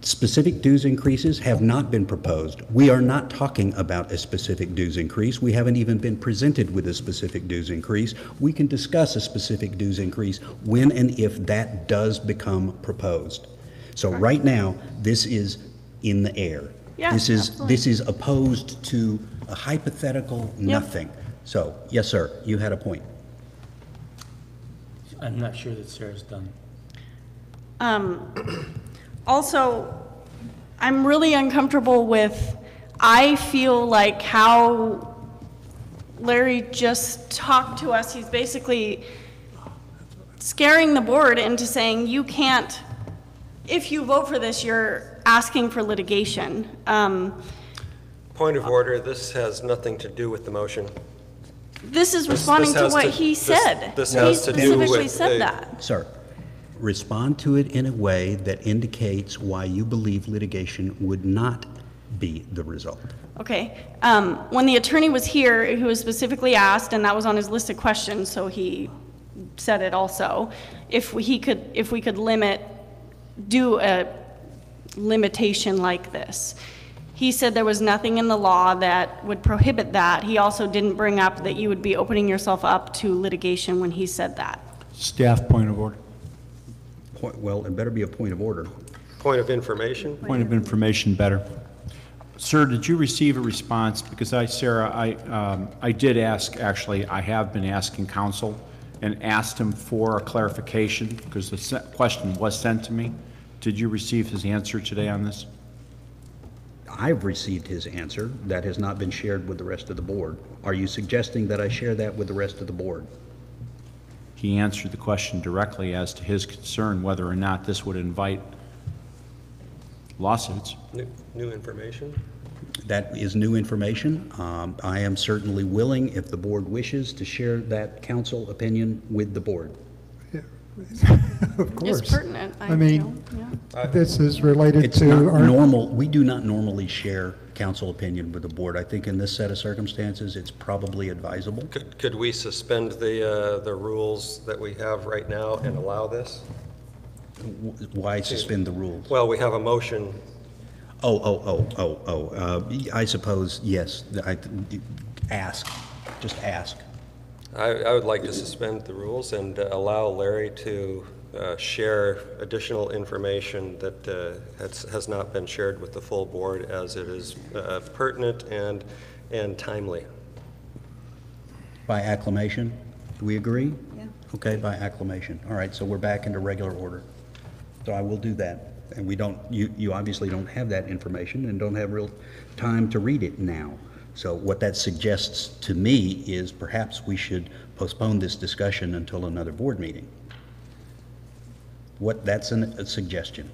Specific dues increases have not been proposed. We are not talking about a specific dues increase. We haven't even been presented with a specific dues increase. We can discuss a specific dues increase when and if that does become proposed. So right now, this is in the air. Yeah, This absolutely. is opposed to a hypothetical nothing. So, yes, sir, you had a point. I'm not sure that Sarah's done. Also, I'm really uncomfortable with, I feel like how Larry just talked to us, he's basically scaring the board into saying you can't, if you vote for this, you're asking for litigation. Point of order, this has nothing to do with the motion. This is responding to has what to- he this- said. this He has to do specifically with said the- that. Sir, respond to it in a way that indicates why you believe litigation would not be the result. Okay, when the attorney was here, he was specifically asked, and that was on his list of questions, so he said it also, if we could do a limitation like this. He said there was nothing in the law that would prohibit that. He also didn't bring up that you would be opening yourself up to litigation when he said that. Staff point of order. Well, it better be a point of order. Point of information? Point of information better. Sir, did you receive a response? Because Sarah, I did ask, actually, I have been asking counsel and asked him for a clarification because the question was sent to me. Did you receive his answer today on this? I've received his answer. That has not been shared with the rest of the board. Are you suggesting that I share that with the rest of the board? He answered the question directly as to his concern whether or not this would invite lawsuits. New information? That is new information. I am certainly willing, if the board wishes, to share that council opinion with the board. Of course. It's pertinent, I I mean, feel, yeah. This is related It's to not our... normal, we do not normally share council opinion with the board. I think in this set of circumstances, it's probably advisable. Could we suspend the rules that we have right now and allow this? Why suspend the rules? Well, we have a motion. I suppose, yes, just ask. I would like to suspend the rules and allow Larry to share additional information that has not been shared with the full board as it is pertinent and timely. By acclamation, do we agree? Yeah. Okay, by acclamation. All right, so we're back into regular order. So I will do that. And we don't, you obviously don't have that information and don't have real time to read it now. So what that suggests to me is perhaps we should postpone this discussion until another board meeting. That's a suggestion.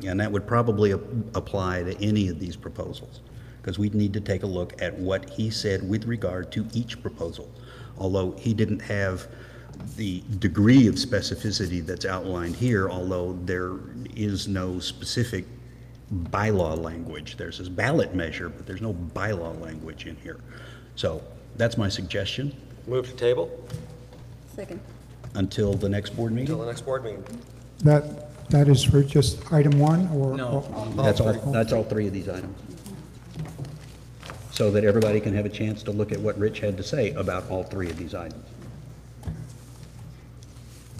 And that would probably apply to any of these proposals, because we'd need to take a look at what he said with regard to each proposal. Although he didn't have the degree of specificity that's outlined here, although there is no specific bylaw language. There's this ballot measure, but there's no bylaw language in here. So that's my suggestion. Move to table Second. Until the next board meeting? until the next board meeting. That is for just item one, or? No. That's all three of these items. So that everybody can have a chance to look at what Rich had to say about all three of these items.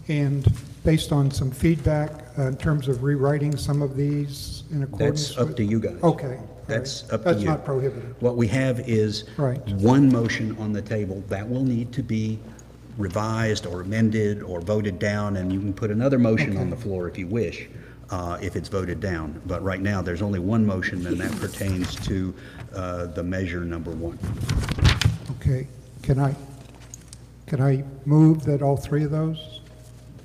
And based on some feedback in terms of rewriting some of these in accordance That's with? up to you guys. Okay. all right. That's up to you. That's not prohibited. What we have is Right. one motion on the table that will need to be revised or amended or voted down, and you can put another motion on the floor if you wish, if it's voted down. But right now, there's only one motion, and that pertains to the measure number one. Okay. Can I move that all three of those?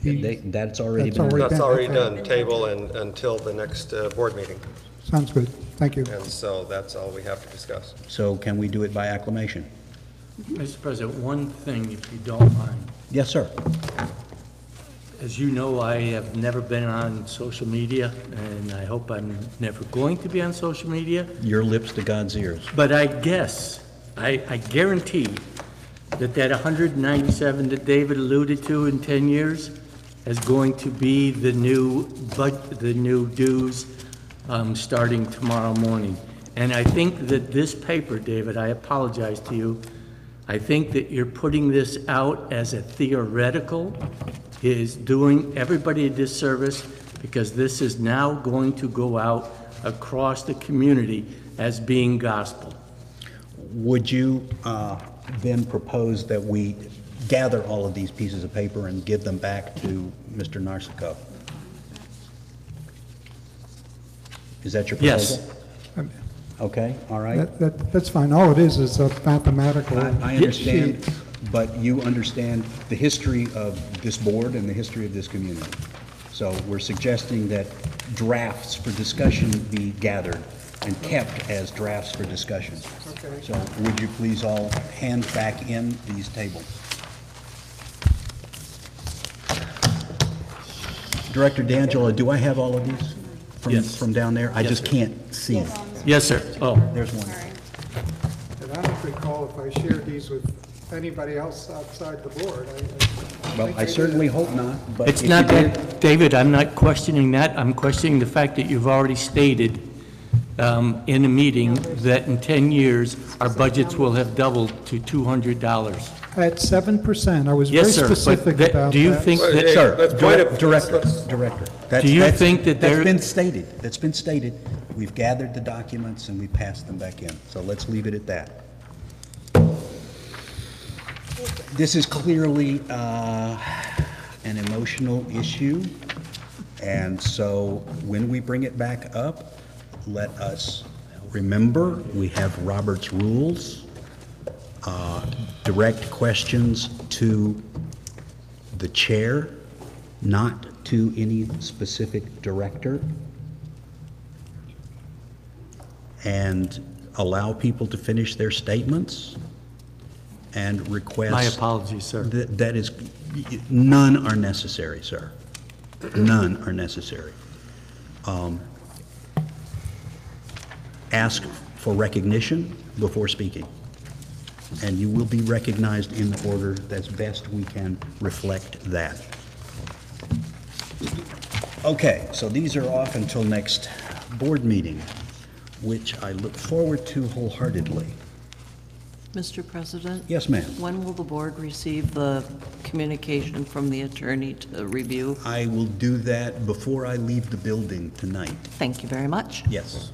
That's already That's been already done. That's already Okay. done, table and until the next board meeting. Sounds good. Thank you. And so that's all we have to discuss. So can we do it by acclamation? Mr. President, one thing, if you don't mind. Yes, sir. As you know, I have never been on social media, and I hope I'm never going to be on social media. Your lips to God's ears. But I guess, I guarantee that 197 that David alluded to in 10 years is going to be the new dues starting tomorrow morning. And I think that this paper, David, I apologize to you, I think that you're putting this out as a theoretical is doing everybody a disservice, because this is now going to go out across the community as being gospel. Would you then propose that we gather all of these pieces of paper and give them back to Mr. Narciso? Is that your proposal? Yes. Okay, all right. That's fine. All it is a mathematical. I understand, sheet. but you understand the history of this board and the history of this community. So we're suggesting that drafts for discussion be gathered and kept as drafts for discussion. Okay. So would you please all hand back in these tables? Director D'Angelo, do I have all of these Yes. from down there? I Yes, just sir. can't see them. Yes, sir. Oh, There's one. And I don't recall if I shared these with anybody else outside the board. Well, think I did. certainly hope not, but it's if not you did- that, David, I'm not questioning that. I'm questioning the fact that you've already stated in a meeting that in 10 years, our budgets will have doubled to $200. At 7%, I was very Yes, sir. specific But about that. do you think that, Sir, Let's point it- Director, Do you think that there- That's been stated, that's been stated. We've gathered the documents and we passed them back in, so let's leave it at that. This is clearly an emotional issue, and so when we bring it back up, let us remember, we have Robert's rules. Direct questions to the chair, not to any specific director, and allow people to finish their statements and request. my apologies, sir. That is, none are necessary, sir. None are necessary. Ask for recognition before speaking, and you will be recognized in the order that's best we can reflect that. Okay, so these are off until next board meeting, which I look forward to wholeheartedly. Mr. President? Yes, ma'am. When will the board receive the communication from the attorney to review? I will do that before I leave the building tonight. Thank you very much. Yes.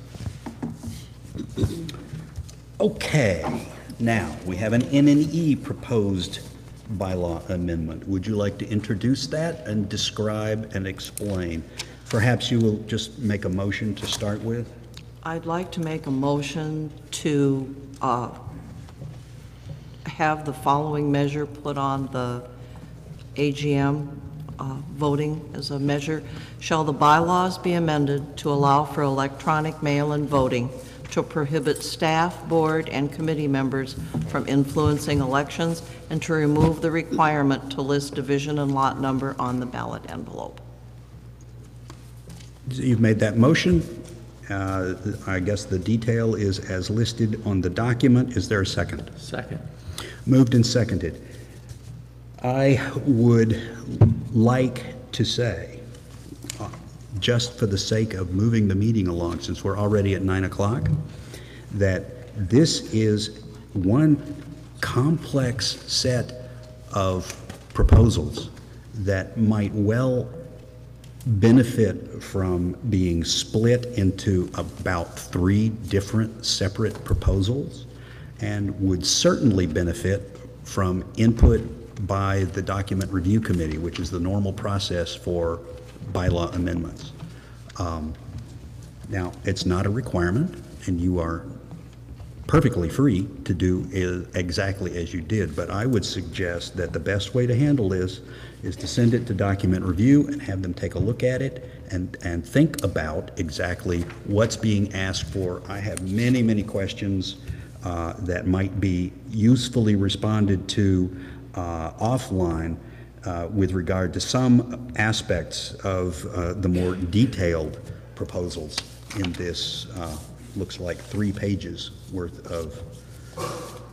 Okay, now, we have an N&E proposed bylaw amendment. Would you like to introduce that and describe and explain? Perhaps you will just make a motion to start with? I'd like to make a motion to have the following measure put on the AGM voting as a measure, shall the bylaws be amended to allow for electronic mail-in voting to prohibit staff, board, and committee members from influencing elections and to remove the requirement to list division and lot number on the ballot envelope. You've made that motion. I guess the detail is as listed on the document. Is there a second? Second. Moved and seconded. I would like to say, just for the sake of moving the meeting along, since we're already at 9 o'clock, that this is one complex set of proposals that might well benefit from being split into about 3 different separate proposals, and would certainly benefit from input by the document review committee, which is the normal process for bylaw amendments. Now, it's not a requirement, and you are perfectly free to do exactly as you did, but I would suggest that the best way to handle this is to send it to document review and have them take a look at it and think about exactly what's being asked for. I have many, many questions that might be usefully responded to offline with regard to some aspects of the more detailed proposals in this, looks like 3 pages worth of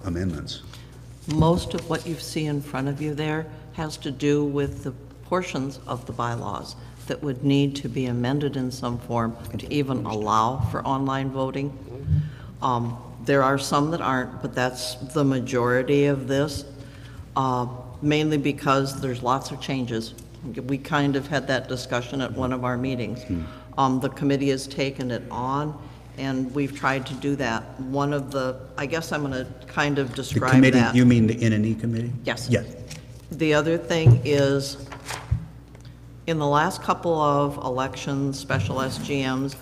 amendments. Most of what you see in front of you there has to do with the portions of the bylaws that would need to be amended in some form to even allow for online voting. There are some that aren't, but that's the majority of this, mainly because there's lots of changes. We kind of had that discussion at one of our meetings. The committee has taken it on, and we've tried to do that. One of the, I guess I'm going to kind of describe The committee, that. you mean the N&E committee? Yes. Yes. The other thing is, in the last couple of elections, special SGMs,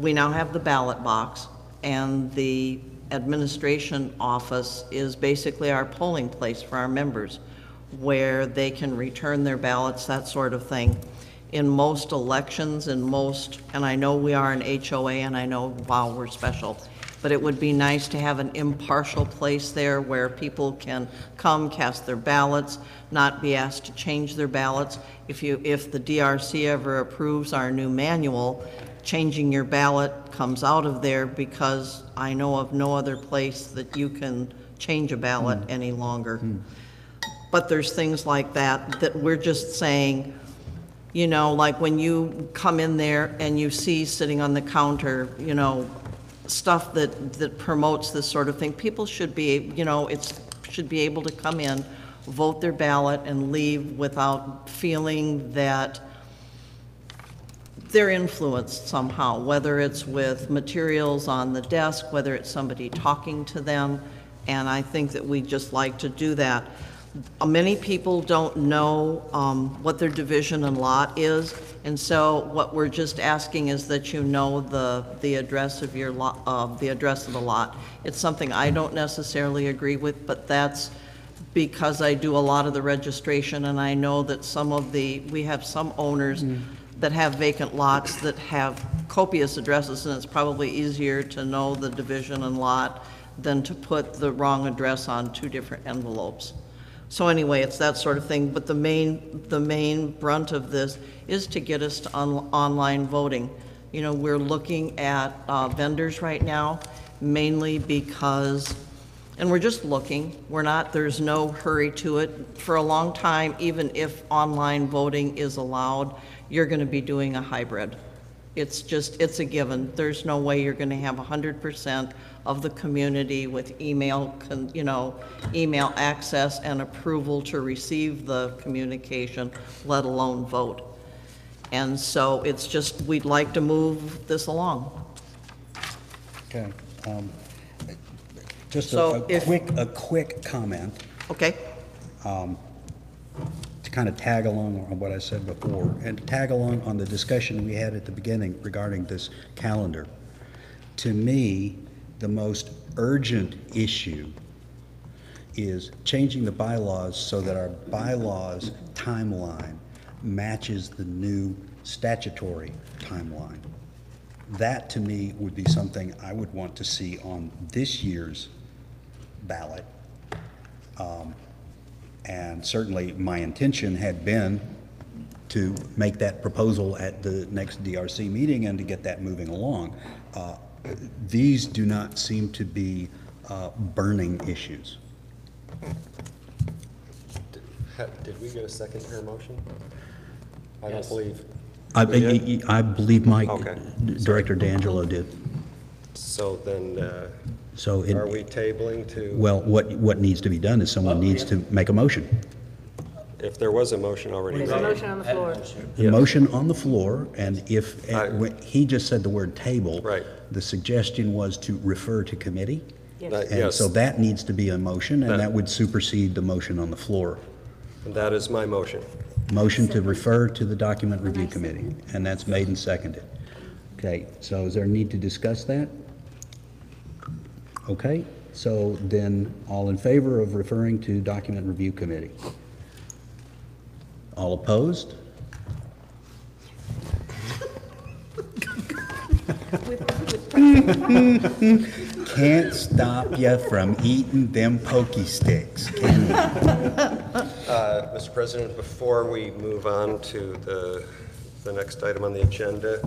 we now have the ballot box, and the administration office is basically our polling place for our members, where they can return their ballots, that sort of thing. In most elections, and I know we are an HOA, and I know, wow, we're special, but it would be nice to have an impartial place there where people can come, cast their ballots, not be asked to change their ballots. If the DRC ever approves our new manual, changing your ballot comes out of there, because I know of no other place that you can change a ballot any longer. But there's things like that we're just saying, you know, like when you come in there and you see sitting on the counter, you know, stuff that promotes this sort of thing, people should be, you know, should be able to come in, vote their ballot, and leave without feeling that they're influenced somehow, whether it's with materials on the desk, whether it's somebody talking to them, and I think that we just like to do that. Many people don't know what their division and lot is, and so what we're just asking is that you know the address of your lot, the address of the lot. It's something I don't necessarily agree with, but that's because I do a lot of the registration, and I know that we have some owners that have vacant lots that have copious addresses, and it's probably easier to know the division and lot than to put the wrong address on 2 different envelopes. So anyway, it's that sort of thing, but the main brunt of this is to get us to online voting. You know, we're looking at vendors right now, mainly because, and we're just looking, there's no hurry to it. For a long time, even if online voting is allowed, you're going to be doing a hybrid. It's a given. There's no way you're going to have 100% of the community with email access and approval to receive the communication, let alone vote. And so it's just, we'd like to move this along. Okay. Just So a quick comment. Okay. To kind of tag along on what I said before, and to tag along on the discussion we had at the beginning regarding this calendar. To me, the most urgent issue is changing the bylaws so that our bylaws timeline matches the new statutory timeline. That, to me, would be something I would want to see on this year's ballot. And certainly, my intention had been to make that proposal at the next DRC meeting and to get that moving along. These do not seem to be burning issues. Did we get a second to her motion? I don't believe. I believe Okay. Director D'Angelo did. So then, So are we tabling to? well, what needs to be done is someone needs to make a motion. If there was a motion already There's a made. motion on the floor. The motion on the floor, and if, when he just said the word table. Right. The suggestion was to refer to committee. And Yes, so that needs to be a motion, and That- that would supersede the motion on the floor. that is my motion. Motion to refer to the document review committee, and that's made and seconded. Okay, so is there a need to discuss that? Okay, so then all in favor of referring to document review committee? All opposed? Can't stop you from eating them pokey sticks, can you? Mr. President, before we move on to the next item on the agenda,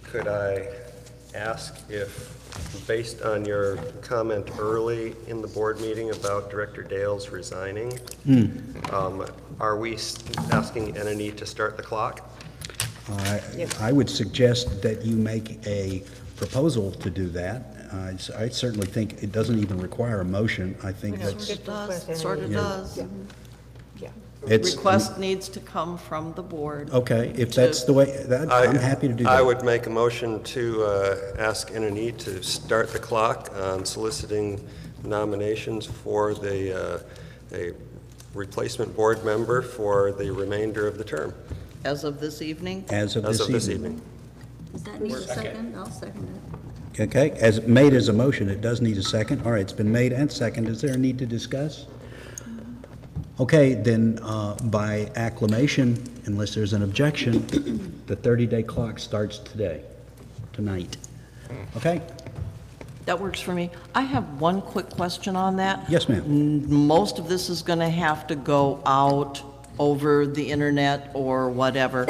could I ask if, based on your comment early in the board meeting about Director Dales resigning, are we asking NNE to start the clock? I would suggest that you make a proposal to do that. I certainly think it doesn't even require a motion. I think that's, It does, sort of does. it's, Request needs to come from the board. okay, if that's the way, I'm happy to do that. I would make a motion to ask NNE to start the clock on soliciting nominations for a replacement board member for the remainder of the term. As of this evening? As of this evening. Does that need a second? I'll second it. Okay, as made as a motion, it does need a second. All right, it's been made and seconded. Is there a need to discuss? Okay, then by acclamation, unless there's an objection, the 30-day clock starts tonight. Okay? That works for me. I have one quick question on that. Yes, ma'am. Most of this is going to have to go out over the internet or whatever.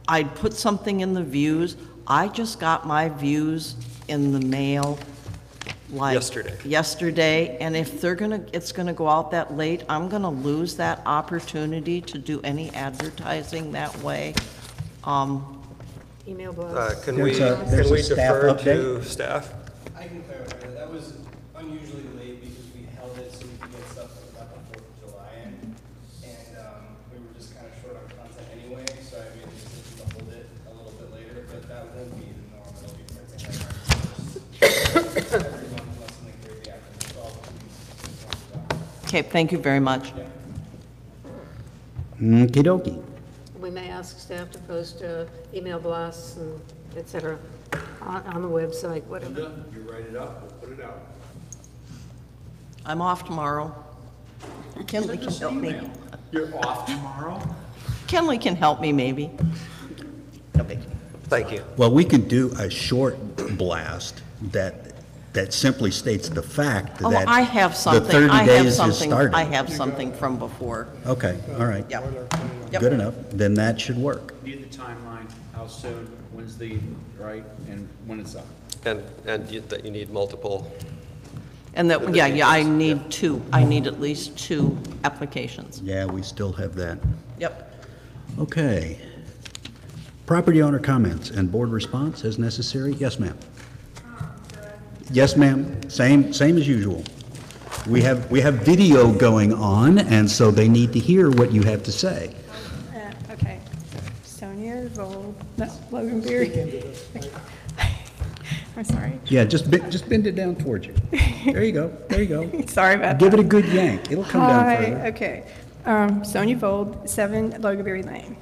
I'd put something in the views. I just got my views in the mail like yesterday, and if it's gonna go out that late, I'm gonna lose that opportunity to do any advertising that way. Email blast. Can we there's a staff defer update? to staff? I can clarify that. That was unusually late because we held it so we could get stuff about the 4th of July, and we were just kind of short on content anyway, so I made the decision to hold it a little bit later, but that won't be the norm. It'll be printing like every month unless something crazy happens. So I'll keep Okay, thank you very much. Okey dokey. We may ask staff to post email blasts and et cetera on the website, whatever. You write it up, we'll put it out. I'm off tomorrow. Kenley can help me. You're off tomorrow? Kenley can help me, maybe. Thank you. Well, we could do a short blast that simply states the fact Oh, that I have the something. 30 I have days is something. started. I have something from before. Okay, all right. Yep. Good enough. Then that should work. Need the timeline, how soon, when's the, right, and when it's up. And that you need multiple. And that, yeah, I need two. I need at least 2 applications. Yeah, we still have that. Yep. Okay. Property owner comments and board response as necessary? Yes, ma'am. Yes, ma'am. Same as usual. We have video going on, and so they need to hear what you have to say. Okay. Sonia Vold, no, Logan Berry. I'm sorry. Yeah, just bend it down towards you. There you go. There you go. Sorry about Give that. it a good yank. It'll come down further. Okay. Sonia Vold, 7 Loganberry Lane.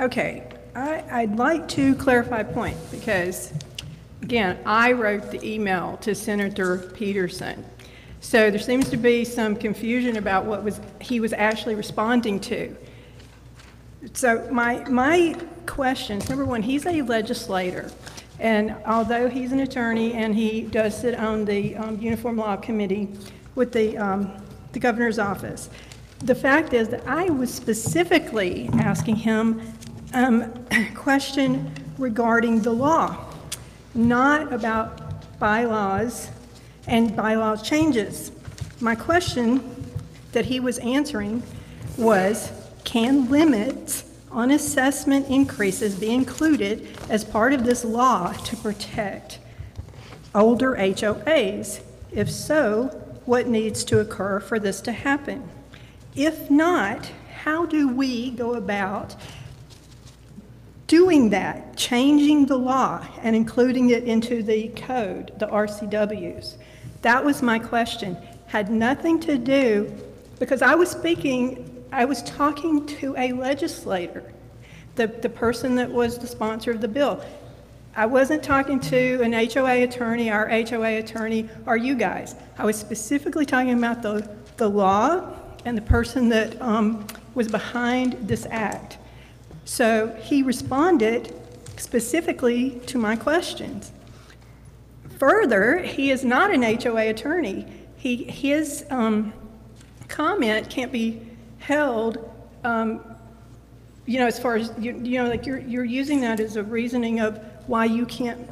Okay. I'd like to clarify a point because, again, I wrote the email to Senator Peterson. So there seems to be some confusion about what he was actually responding to. So my questions, number one, he's a legislator, and although he's an attorney and he does sit on the Uniform Law Committee with the governor's office, the fact is that I was specifically asking him a question regarding the law, not about bylaws and bylaw changes. My question that he was answering was, can limits on assessment increases be included as part of this law to protect older HOAs? If so, what needs to occur for this to happen? If not, how do we go about doing that, changing the law and including it into the code, the RCWs? That was my question. Had nothing to do, because I was talking to a legislator, the person that was the sponsor of the bill. I wasn't talking to an HOA attorney, our HOA attorney, or you guys. I was specifically talking about the law and the person that was behind this act. So he responded specifically to my questions. Further, he is not an HOA attorney. His comment can't be held, as far as, like you're using that as a reasoning of why you can't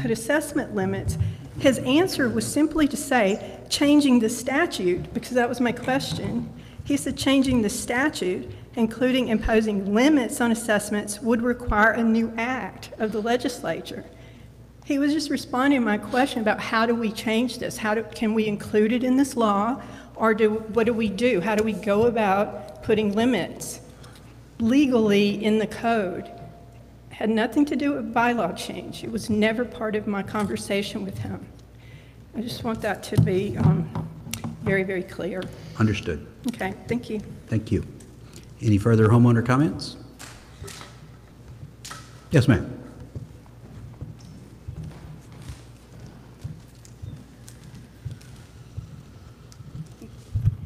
put assessment limits. His answer was simply to say, changing the statute, because that was my question. He said changing the statute, including imposing limits on assessments, would require a new act of the legislature. He was just responding to my question about how do we change this? Can we include it in this law, or what do we do? How do we go about putting limits legally in the code? Had nothing to do with bylaw change. It was never part of my conversation with him. I just want that to be very, very clear. Understood. Okay, thank you. Thank you. Any further homeowner comments? Yes, ma'am.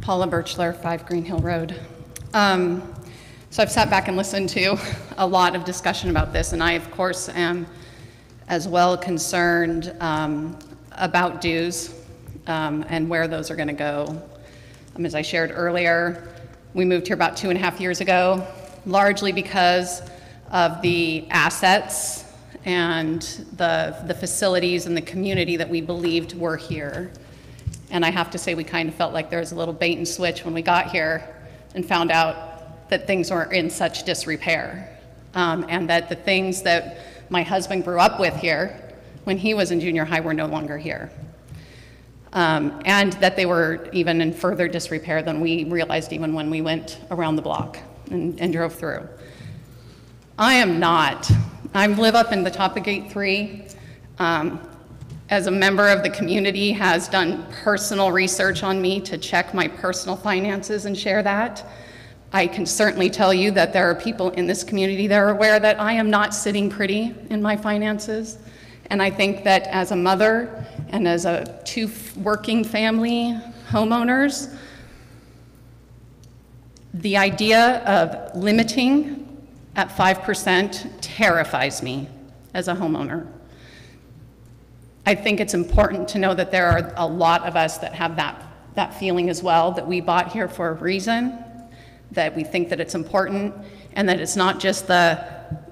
Paula Birchler, 5 Green Hill Road. So I've sat back and listened to a lot of discussion about this, and I, of course, am as well concerned about dues and where those are going to go. As I shared earlier, we moved here about 2.5 years ago, largely because of the assets and the facilities and the community that we believed were here. And I have to say, we kind of felt like there was a little bait and switch when we got here and found out that things were in such disrepair, and that the things that my husband grew up with here when he was in junior high were no longer here. And that they were even in further disrepair than we realized even when we went around the block and drove through. I live up in the top of Gate 3. As a member of the community, has done personal research on me to check my personal finances and share that. I can certainly tell you that there are people in this community that are aware that I am not sitting pretty in my finances. And I think that as a mother and as two working family homeowners, the idea of limiting at 5% terrifies me as a homeowner. I think it's important to know that there are a lot of us that have that feeling as well, that we bought here for a reason, that we think that it's important, and that it's not just the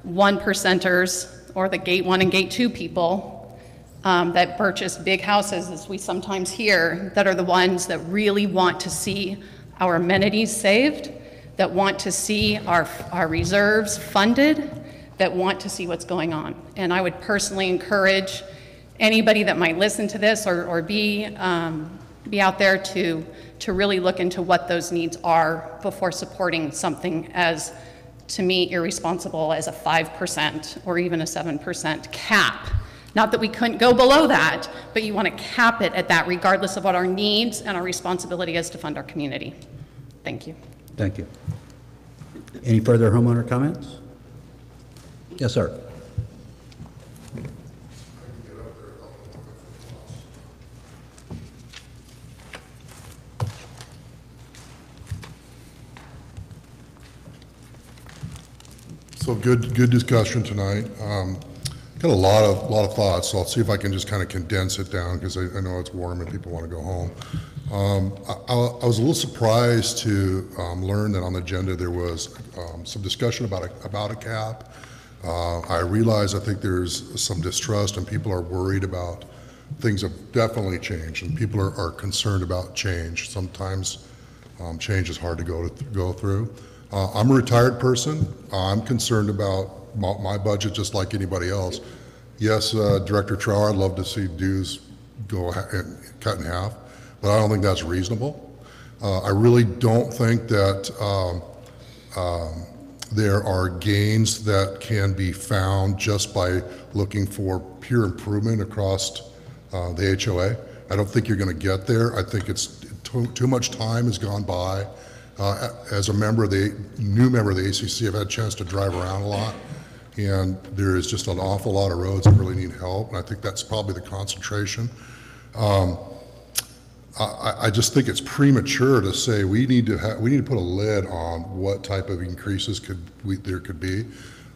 1%ers or the Gate 1 and Gate 2 people that purchase big houses, as we sometimes hear, that are the ones that really want to see our amenities saved, that want to see our reserves funded, that want to see what's going on. And I would personally encourage anybody that might listen to this or be out there to really look into what those needs are before supporting something as, to me, irresponsible as a 5% or even a 7% cap. Not that we couldn't go below that, but you want to cap it at that regardless of what our needs and our responsibility is to fund our community. Thank you. Thank you. Any further homeowner comments? Yes, sir. So good discussion tonight. Got a lot of thoughts, so I'll see if I can just kind of condense it down because I know it's warm and people want to go home. I was a little surprised to learn that on the agenda there was some discussion about a cap. I realize I think there's some distrust and people are worried about things have definitely changed and people are concerned about change. Sometimes change is hard to go through. I'm a retired person. I'm concerned about my budget just like anybody else. Yes, Director Trower, I'd love to see dues go cut in half, but I don't think that's reasonable. I really don't think that there are gains that can be found just by looking for pure improvement across the HOA. I don't think you're going to get there. I think it's too much time has gone by. As a new member of the ACC, I've had a chance to drive around a lot, and there is just an awful lot of roads that really need help, and I think that's probably the concentration. I just think it's premature to say we need to put a lid on what type of increases there could be.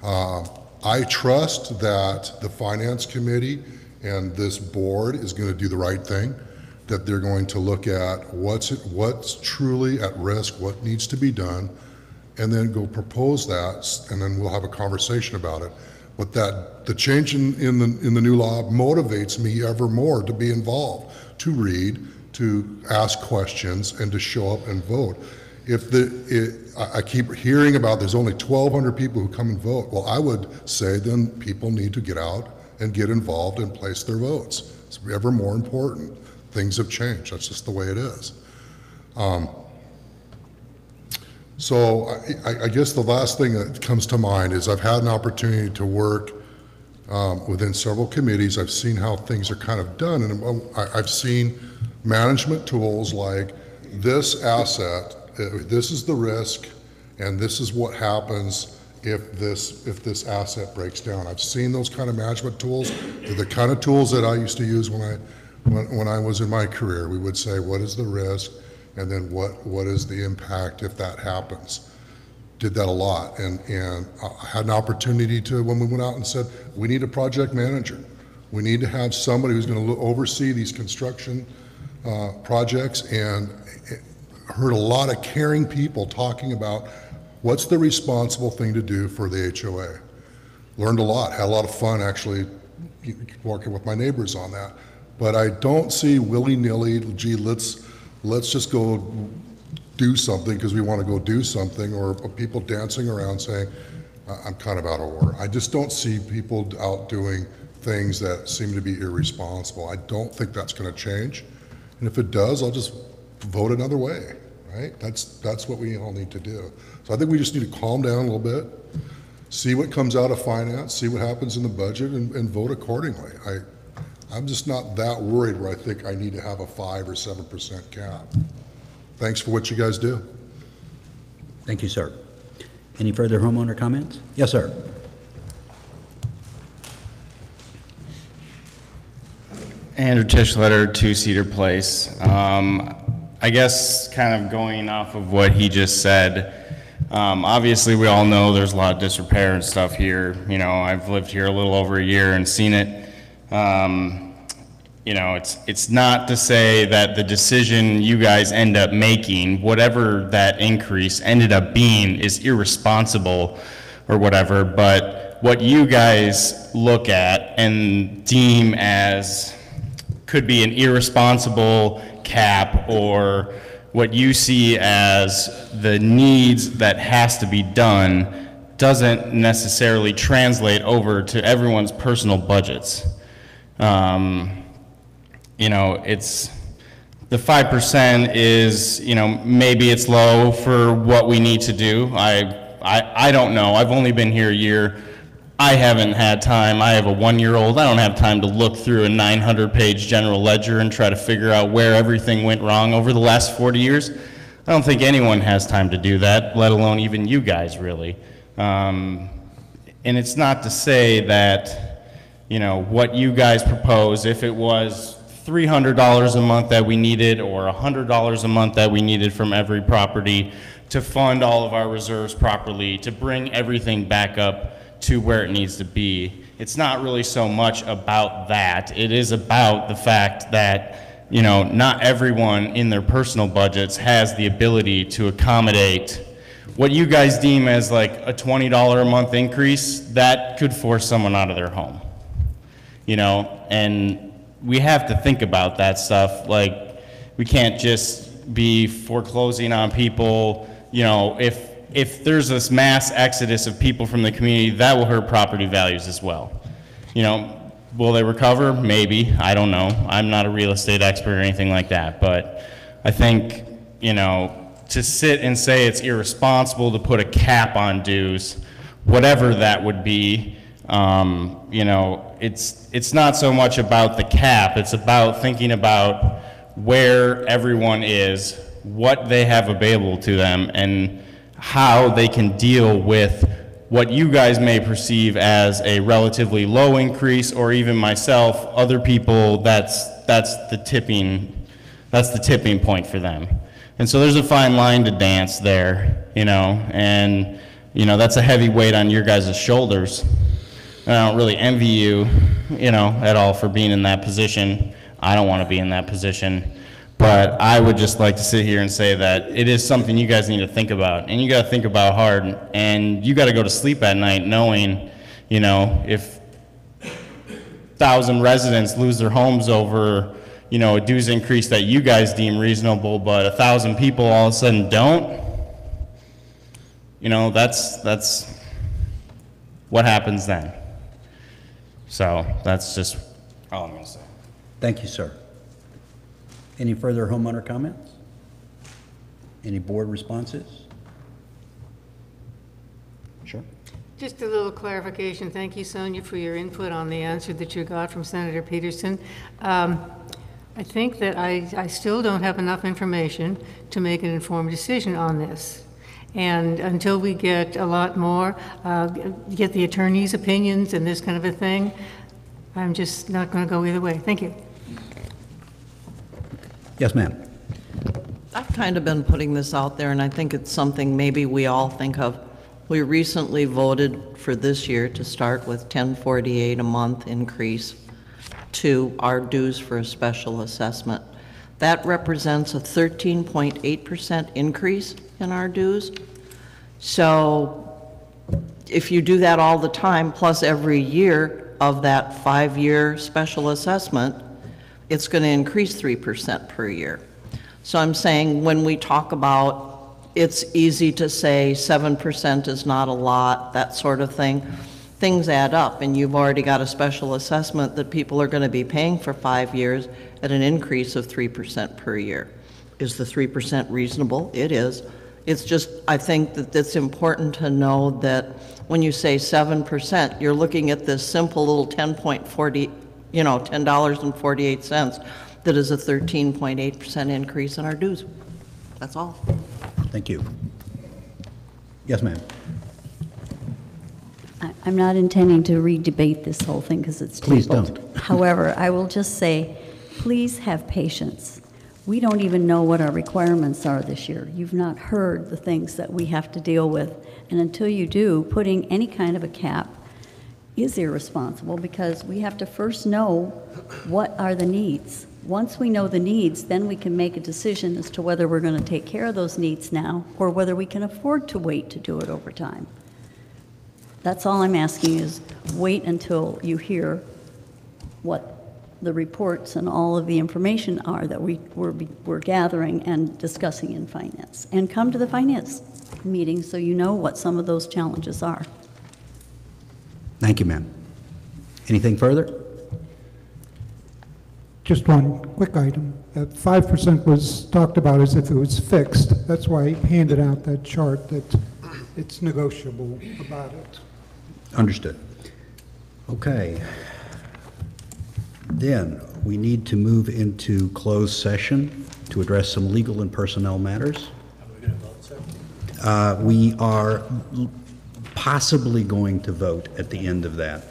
I trust that the Finance Committee and this board is going to do the right thing, that they're going to look at what's truly at risk, what needs to be done, and then go propose that, and then we'll have a conversation about it. But that the change in the new law motivates me ever more to be involved, to read, to ask questions, and to show up and vote. I keep hearing about there's only 1,200 people who come and vote. Well, I would say then people need to get out and get involved and place their votes. It's ever more important. Things have changed. That's just the way it is. So I guess the last thing that comes to mind is I've had an opportunity to work within several committees. I've seen how things are kind of done, and I've seen management tools like this asset, this is the risk, and this is what happens if this asset breaks down. I've seen those kind of management tools. They're the kind of tools that I used to use when I was in my career. We would say, what is the risk? And then what is the impact if that happens? Did that a lot. And I had an opportunity to, when we went out and said, we need a project manager. We need to have somebody who's going to oversee these construction projects, and heard a lot of caring people talking about what's the responsible thing to do for the HOA. Learned a lot, had a lot of fun actually working with my neighbors on that. But I don't see willy-nilly, gee, let's just go do something because we want to go do something, or people dancing around saying, I'm kind of out of order. I just don't see people out doing things that seem to be irresponsible. I don't think that's going to change. And if it does, I'll just vote another way, right? That's what we all need to do. So I think we just need to calm down a little bit, see what comes out of finance, see what happens in the budget, and vote accordingly. I'm just not that worried where I think I need to have a 5 or 7% cap. Thanks for what you guys do. Thank you, sir. Any further homeowner comments? Yes, sir. Andrew Tischletter, 2 Cedar Place. I guess kind of going off of what he just said, obviously we all know there's a lot of disrepair and stuff here. You know, I've lived here a little over a year and seen it. You know, it's not to say that the decision you guys end up making, whatever that increase ended up being, is irresponsible or whatever, but what you guys look at and deem as could be an irresponsible cap, or what you see as the needs that has to be done, doesn't necessarily translate over to everyone's personal budgets. You know, it's the 5% is, you know, maybe it's low for what we need to do. I don't know. I've only been here a year. I haven't had time. I have a 1-year-old. I don't have time to look through a 900-page general ledger and try to figure out where everything went wrong over the last 40 years. I don't think anyone has time to do that, let alone even you guys, really. And it's not to say that, you know, what you guys propose, if it was $300 a month that we needed or $100 a month that we needed from every property, to fund all of our reserves properly, to bring everything back up to where it needs to be. It's not really so much about that. It is about the fact that, you know, not everyone in their personal budgets has the ability to accommodate what you guys deem as like a $20 a month increase. That could force someone out of their home, you know, and we have to think about that stuff. Like, we can't just be foreclosing on people. You know, if there's this mass exodus of people from the community, that will hurt property values as well. You know, will they recover? Maybe. I don't know. I'm not a real estate expert or anything like that, but I think, you know, to sit and say it's irresponsible to put a cap on dues, whatever that would be, you know, it's not so much about the cap. It's about thinking about where everyone is, what they have available to them, and how they can deal with what you guys may perceive as a relatively low increase, or even myself, other people, that's the tipping point for them. And so there's a fine line to dance there, you know, and, you know, that's a heavy weight on your guys' shoulders. And I don't really envy you, you know, at all for being in that position. I don't want to be in that position. But I would just like to sit here and say that it is something you guys need to think about, and you got to think about hard, and you got to go to sleep at night knowing, you know, if 1,000 residents lose their homes over, you know, a dues increase that you guys deem reasonable, but 1,000 people all of a sudden don't, you know, that's what happens then. So that's just all I'm going to say. Thank you, sir. Any further homeowner comments? Any board responses? Sure. Just a little clarification. Thank you, Sonia, for your input on the answer that you got from Senator Peterson. I think that I still don't have enough information to make an informed decision on this. And until we get a lot more, get the attorney's opinions and this kind of a thing, I'm just not going to go either way. Thank you. Yes, ma'am. I've kind of been putting this out there, and I think it's something maybe we all think of. We recently voted for this year to start with $10.48 a month increase to our dues for a special assessment. That represents a 13.8% increase in our dues. So if you do that all the time, plus every year of that 5-year special assessment, it's going to increase 3% per year. So I'm saying when we talk about, it's easy to say 7% is not a lot, that sort of thing. Things add up, and you've already got a special assessment that people are going to be paying for 5 years at an increase of 3% per year. Is the 3% reasonable? It is. It's just, I think that it's important to know that when you say 7%, you're looking at this simple little $10.48 that is a 13.8% increase in our dues. That's all. Thank you. Yes, ma'am. I'm not intending to re-debate this whole thing because it's tabled. Please don't. However, I will just say, please have patience. We don't even know what our requirements are this year. You've not heard the things that we have to deal with. And until you do, putting any kind of a cap is irresponsible because we have to first know what are the needs. Once we know the needs, then we can make a decision as to whether we're going to take care of those needs now or whether we can afford to wait to do it over time. That's all I'm asking is wait until you hear what the reports and all of the information are that we're gathering and discussing in finance. And come to the finance meeting so you know what some of those challenges are. Thank you, ma'am. Anything further? Just one quick item. 5% was talked about as if it was fixed. That's why I handed out that chart that it's negotiable about it. Understood. Okay. Then we need to move into closed session to address some legal and personnel matters. Are we going to vote, sir? We are possibly going to vote at the end of that.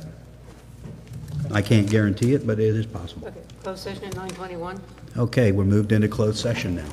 I can't guarantee it, but it is possible. Okay, closed session at 9:21. Okay, we're moved into closed session now.